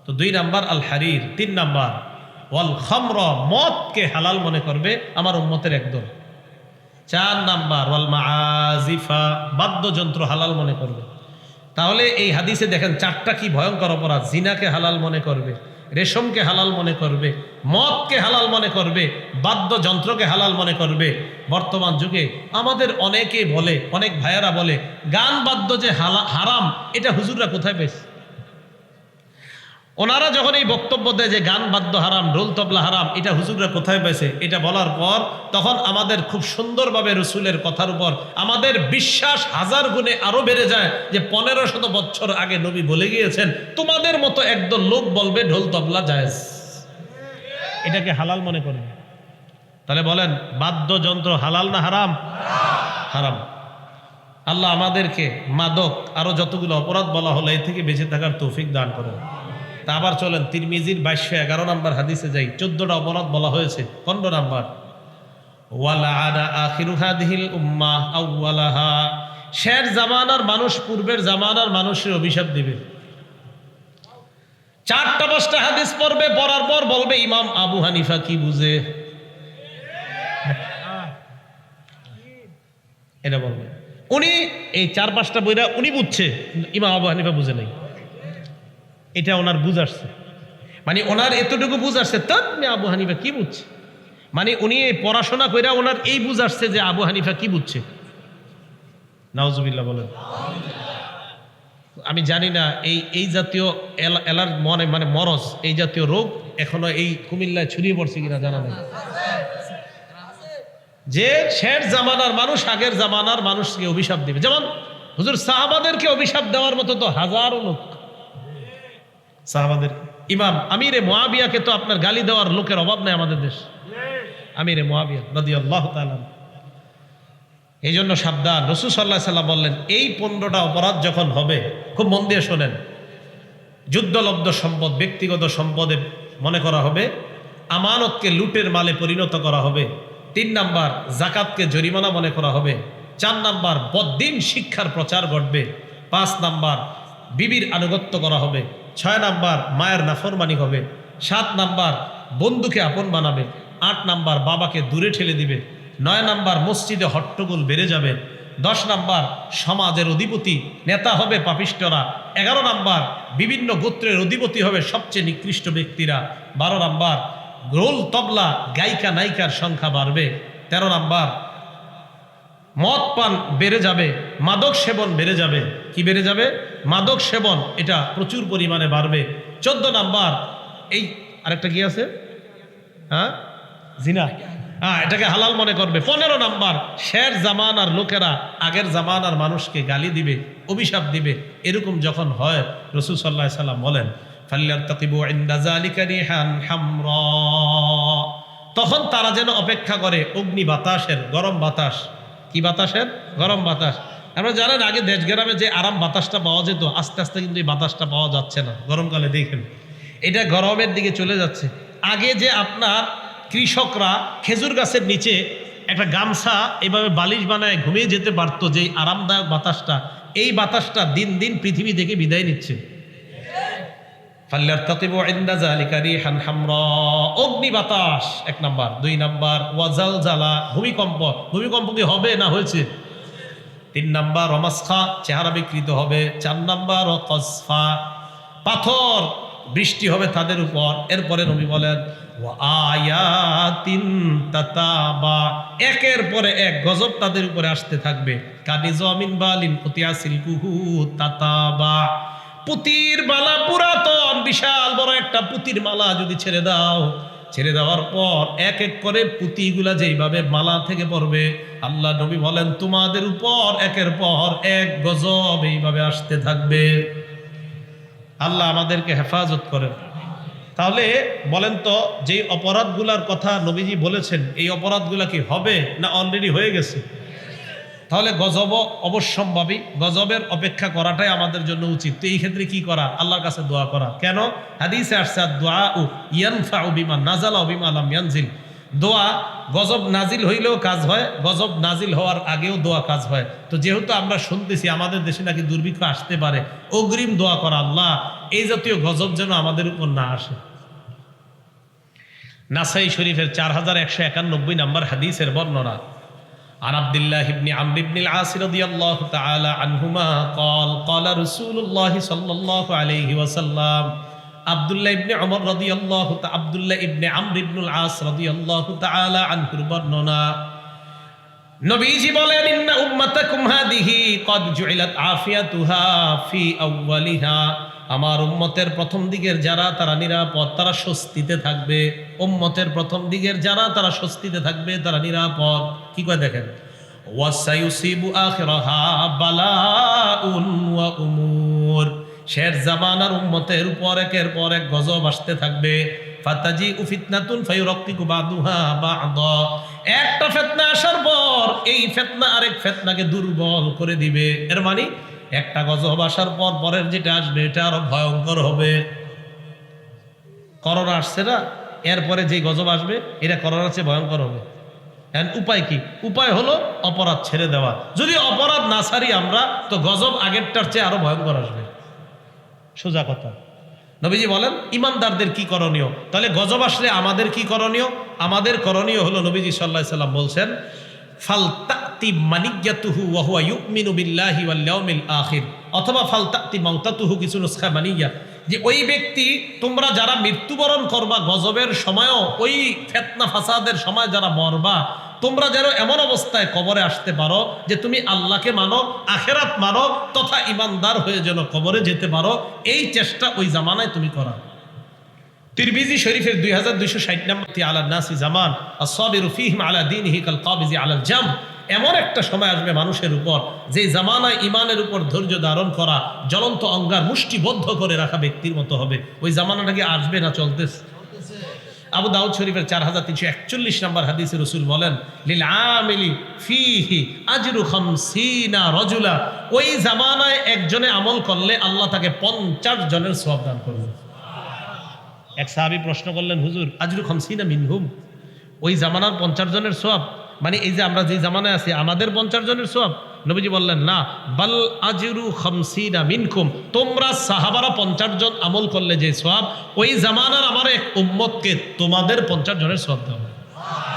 তো 2 নাম্বার আল হারির। 3 নাম্বার ওয়াল খামর, মদকে হালাল মনে করবে আমার উম্মতের একদল। 4 নাম্বার ওয়াল মাআজিফা, বাদ্যযন্ত্র হালাল মনে করবে। তাহলে এই হাদিসে দেখেন 4টা কি ভয়ঙ্কর অপরাধ। জিনাকে হালাল মনে করবে, রেশমকে হালাল মনে করবে, মদকে হালাল মনে করবে, বাদ্যযন্ত্রকে হালাল মনে করবে। বর্তমান যুগে আমাদের অনেকে বলে, অনেক ভাইয়েরা বলে, গান বাদ্য যে হারাম, এটা হুজুররা কোথায় পেয়েছে? ওনারা যখন এই বক্তব্য দেয় যে গান বাদ্য হারাম, ঢোল তবলা হারাম, এটা হুজুররা কোথায় পেয়েছে? এটা বলার পর তখন আমাদের খুব সুন্দরভাবে রসুলের কথার উপর আমাদের বিশ্বাস 1000 গুণে আরো বেড়ে যায়, যে 1500 বছর আগে নবী বলে গিয়েছেন, তোমাদের মতো একদল লোক বলবে ঢোল তবলা জায়েজ, এটাকে হালাল মনে করবে। তাহলে বলেন বাদ্যযন্ত্র হালাল না হারাম? হারাম। আল্লাহ আমাদেরকে মাদক আরো যতগুলো অপরাধ বলা হলো এই থেকে বেঁচে থাকার তৌফিক দান করেন। তা আবার চলেন তিরমিজির 2211 নম্বর হাদিসে যাই। 14টা অপরাধ বলা হয়েছে। 15 নম্বর, ওয়ালাআনা আখিরু হাদিহিল উম্মাহ আউওয়ালাহা, শের জামানার মানুষ পূর্বের জামানার মানুষের অভিশাপ দিবে। 4টা 5টা হাদিস পড়বে, পড়ার পর বলবে ইমাম আবু হানিফা কি বুঝে, এটা বলবে। উনি এই 4-5টা বইরা উনি বুঝছে, ইমাম আবু হানিফা বুঝে নাই। এটা ওনার বুঝ আসছে, মানে ওনার এতটুকু বুঝ আসছে, তাহলে আবু হানিফা কি বুঝছে, মানে উনি এই পড়াশোনা কইরা ওনার এই বুঝ আসছে যে আবু হানিফা কি বুঝছে। নাউজুবিল্লাহ বলেন। আমি জানি না এই জাতীয় এলার মানে মরজ, এই জাতীয় রোগ এখনো এই কুমিল্লায় ছড়িয়ে পড়ছে কিনা জানা নেই, যে শের জামানার মানুষ আগের জামানার মানুষকে অভিশাপ দিবে। যেমন হুজুর সাহাবাদেরকে অভিশাপ দেওয়ার মতো তো হাজারো লোক। সাহাবাদের ইমাম আমিরে মুআবিয়াকে তো আপনার গালি দেওয়ার লোকের অভাব নাই আমাদের দেশ। আমিরে মুআবিয়া রাদিয়াল্লাহু তাআলা। এই জন্য সাবধান। রাসূল সাল্লাল্লাহু আলাইহি সাল্লাম বললেন এই 15টা অপরাধ যখন হবে, খুব মন দিয়ে শোনেন, যুদ্ধলব্ধ সম্পদ ব্যক্তিগত সম্পদে মনে করা হবে, আমানতকে লুটের মালে পরিণত করা হবে, 3 নাম্বার জাকাতকে জরিমানা মনে করা হবে, 4 নাম্বার বদ্দিন শিক্ষার প্রচার ঘটবে, 5 নাম্বার বিবির আনুগত্য করা হবে, 6 নাম্বার মায়ের নাফরমানি হবে, 7 নাম্বার বন্ধুকে আপন বানাবে, 8 নাম্বার বাবাকে দূরে ঠেলে দিবে, 9 নাম্বার মসজিদে হট্টগোল বেড়ে যাবে, 10 নাম্বার সমাজের অধিপতি নেতা হবে পাপিষ্টরা, 11 নাম্বার বিভিন্ন গোত্রের অধিপতি হবে সবচেয়ে নিকৃষ্ট ব্যক্তিরা, 12 নাম্বার রোল তবলা গায়িকা নায়িকার সংখ্যা বাড়বে, 13 নাম্বার মদ পান বেড়ে যাবে, মাদক সেবন বেড়ে যাবে। কি বেড়ে যাবে? মাদক সেবন, এটা প্রচুর পরিমাণে বাড়বে। 14 নাম্বার এই আরেকটা কি আছে, হ্যাঁ, জিনা, এটাকে হালাল মনে করবে। 15 নাম্বার শের জামানার লোকেরা আগের জামানার মানুষকে গালি দিবে, অভিশাপ দিবে। এরকম যখন হয় রাসূল সাল্লাল্লাহু আলাইহি সাল্লাম বলেন ফাল্যারতাকিবু ইনদা যালিকা রিহান হামরা, তখন তারা যেন অপেক্ষা করে অগ্নি বাতাসের, গরম বাতাস। কি বাতাসের? গরম বাতাস। আপনারা জানেন আগে দেশ গ্রামে যে আরাম বাতাসটা পাওয়া যেত, আস্তে আস্তে কিন্তু এই বাতাসটা পাওয়া যাচ্ছে না। গরমকালে দেখেন এটা গরমের দিকে চলে যাচ্ছে। আগে যে আপনার কৃষকরা খেজুর গাছের নিচে একটা গামছা এভাবে বালিশ বানায় ঘুমিয়ে যেতে পারতো, যে আরামদায়ক বাতাসটা, এই বাতাসটা দিন দিন পৃথিবী থেকে বিদায় নিচ্ছে। ফাল্যারতাকিবু ইনদা যালিকা রিহান হামরা, অগ্নি বাতাস 1 নাম্বার। 2 নাম্বার ওয়াজালজালা, ভূমিকম্প। ভূমিকম্প কি হবে না হয়েছে? 3 নাম্বার ওয়ামাসখা, চেহারা বিকৃত হবে। 4 নাম্বার ওয়াকসফা, পাথর বৃষ্টি হবে তাদের উপর। এরপরে নবী বলেন ওয়া আয়াতিন তাতাবা, একের পরে এক গজব তাদের উপরে আসতে থাকবে। কানিজামিন বালিন কুতিয়াসিল কুহু তাতাবা, পুতির মালা, পুরাতন বিশাল বড় একটা পুতির মালা যদি ছেড়ে দাও, ছেড়ে দেওয়ার পর এক এক করে পুতিগুলা যেইভাবে মালা থেকে পড়বে, আল্লাহ নবী বলেন তোমাদের উপর একের পর এক গজব এইভাবে আসতে থাকবে। আল্লাহ আমাদেরকে হেফাজত করেন। তাহলে বলেন তো, যে অপরাধগুলার কথা নবীজি বলেছেন, এই অপরাধগুলা কি হবে না অলরেডি হয়ে গেছে? তাহলে গজব অবশ্যম্ভাবী, গজবের অপেক্ষা করাটাই আমাদের জন্য উচিত। তো এই ক্ষেত্রে কি করা? আল্লাহর কাছে দোয়া করা। কেন? হাদিসে আসছে দুআউ ইয়ানফাউ বিমা নাযালা বিমা লাম ইয়ানজিল, দোয়া গজব নাজিল হইলেও কাজ হয়, গজব নাজিল হওয়ার আগেও দোয়া কাজ হয়। তো যেহেতু আমরা শুনতেছি আমাদের দেশে নাকি দুর্ভিক্ষ আসতে পারে, অগ্রিম দোয়া করা, আল্লাহ এই জাতীয় গজব যেন আমাদের উপর না আসে। নাসাই শরীফের 4191 নম্বর হাদিসের বর্ণনা। عن عبد الله بن عمرو بن العاص رضي الله تعالى عنهما قال قال رسول الله صلى الله عليه وسلم, আব্দুল্লাহ ইবনে ওমর রাদিয়াল্লাহু তাআলা, আব্দুল্লাহ ইবনে আমর ইবনুল আস রাদিয়াল্লাহু তাআলা আনহুর বর্ণনা। নবীজি বলেন ইন্না উম্মাতাকুম হাদিহি ক্বাদ জুইলাত আফিয়াতুহা ফি আউয়ালিহা, আমার উম্মতের প্রথম দিকের যারা তারা নিরাপদ, তারা স্বস্তিতে থাকবে। উম্মতের প্রথম দিকের যারা তারা স্বস্তিতে থাকবে, তারা নিরাপদ। কি কয় দেখেন, ওয়াসায়ুসিবু আখিরাহা বালাউন ওয়া উমুর, শের জামানার উম্মতের উপর একের পর এক গজব আসতে থাকবে। ফাতাজিউ ফিতনাতুন ফায়ুরাক্কিকু বাদুহা বা'দা। একটা ফিতনা আসার পর এই ফিতনা আরেক ফিতনাকে দুর্বল করে দিবে। এর মানে একটা গজব আসার পর পরের যেটা আসবে এটা আরো ভয়ঙ্কর হবে। করোনা আসছে না, এরপরে যে গজব আসবে এটা করোনার চেয়ে ভয়ঙ্কর হবে। উপায় কি? উপায় হলো অপরাধ ছেড়ে দেওয়া। যদি অপরাধ না ছাড়ি আমরা, তো গজব আগেরটার চেয়ে আরো ভয়ঙ্কর আসবে। সোজা কথা। নবীজি বলেন ইমানদারদের কি করণীয়? তাহলে গজব আসলে আমাদের কি করণীয়? আমাদের করণীয় হলো, নবীজি সাল্লাল্লাহু আলাইহি সাল্লাম বলছেন, ফালতাতি মানিয়াতুহু ওয়া হুয়া ইউমিনু বিল্লাহি ওয়াল ইয়াউমিল আখির, অথবা ফালতাতি মাউতাতুহু, কিছু নুসখা মানিয়া, যে ওই ব্যক্তি, তোমরা যারা মৃত্যুবরণ করবা গজবের সময়ও, ওই ফিতনা ফাসাদের সময় যারা মরবা, তোমরা যেন এমন অবস্থায় কবরে আসতে পারো যে তুমি আল্লাহকে মানো, আখেরাত মানো, তথা ইমানদার হয়ে যেন কবরে যেতে পারো। এই চেষ্টা ওই জামানায় তুমি করা। তিরমিজি শরীফের 2260 নম্বর, আলা নাসি জামান আস-সাবিরু ফীহিম আলা দীনিহি কাল কাবিজি আলাল জাম। এমন একটা সময় আসবে মানুষের উপর, যে জামানায় ইমানের উপর ধৈর্য ধারণ করা জ্বলন্ত অঙ্গার মুষ্টিবদ্ধ করে রাখা ব্যক্তির মতো হবে। ওই জামানাটা কি আসবে না চলতেছে? আবু দাউদ শরীফের 4341 নম্বর হাদিসে রাসূল বলেন, লিল আমিলি ফীহি আজরু 50 রাজুলা। ওই জামানায় একজনে আমল করলে আল্লাহ তাকে 50 জনের সওয়াব দান করবে। এক সাহাবী প্রশ্ন করলেন, হুজুর আজরু 50 মিনহুম, ওই জামানার 50 জনের সওয়াব মানে এই যে আমরা যে জামানায় আছি আমাদের 50 জনের সওয়াব? নবীজি বললেন, না, বাল আজরু 50 মিনকুম, তোমরা সাহাবারা 50 জন আমল করলে যে সওয়াব, ওই জামানার আমার এক উম্মতকে তোমাদের 50 জনের সওয়াব দেওয়া।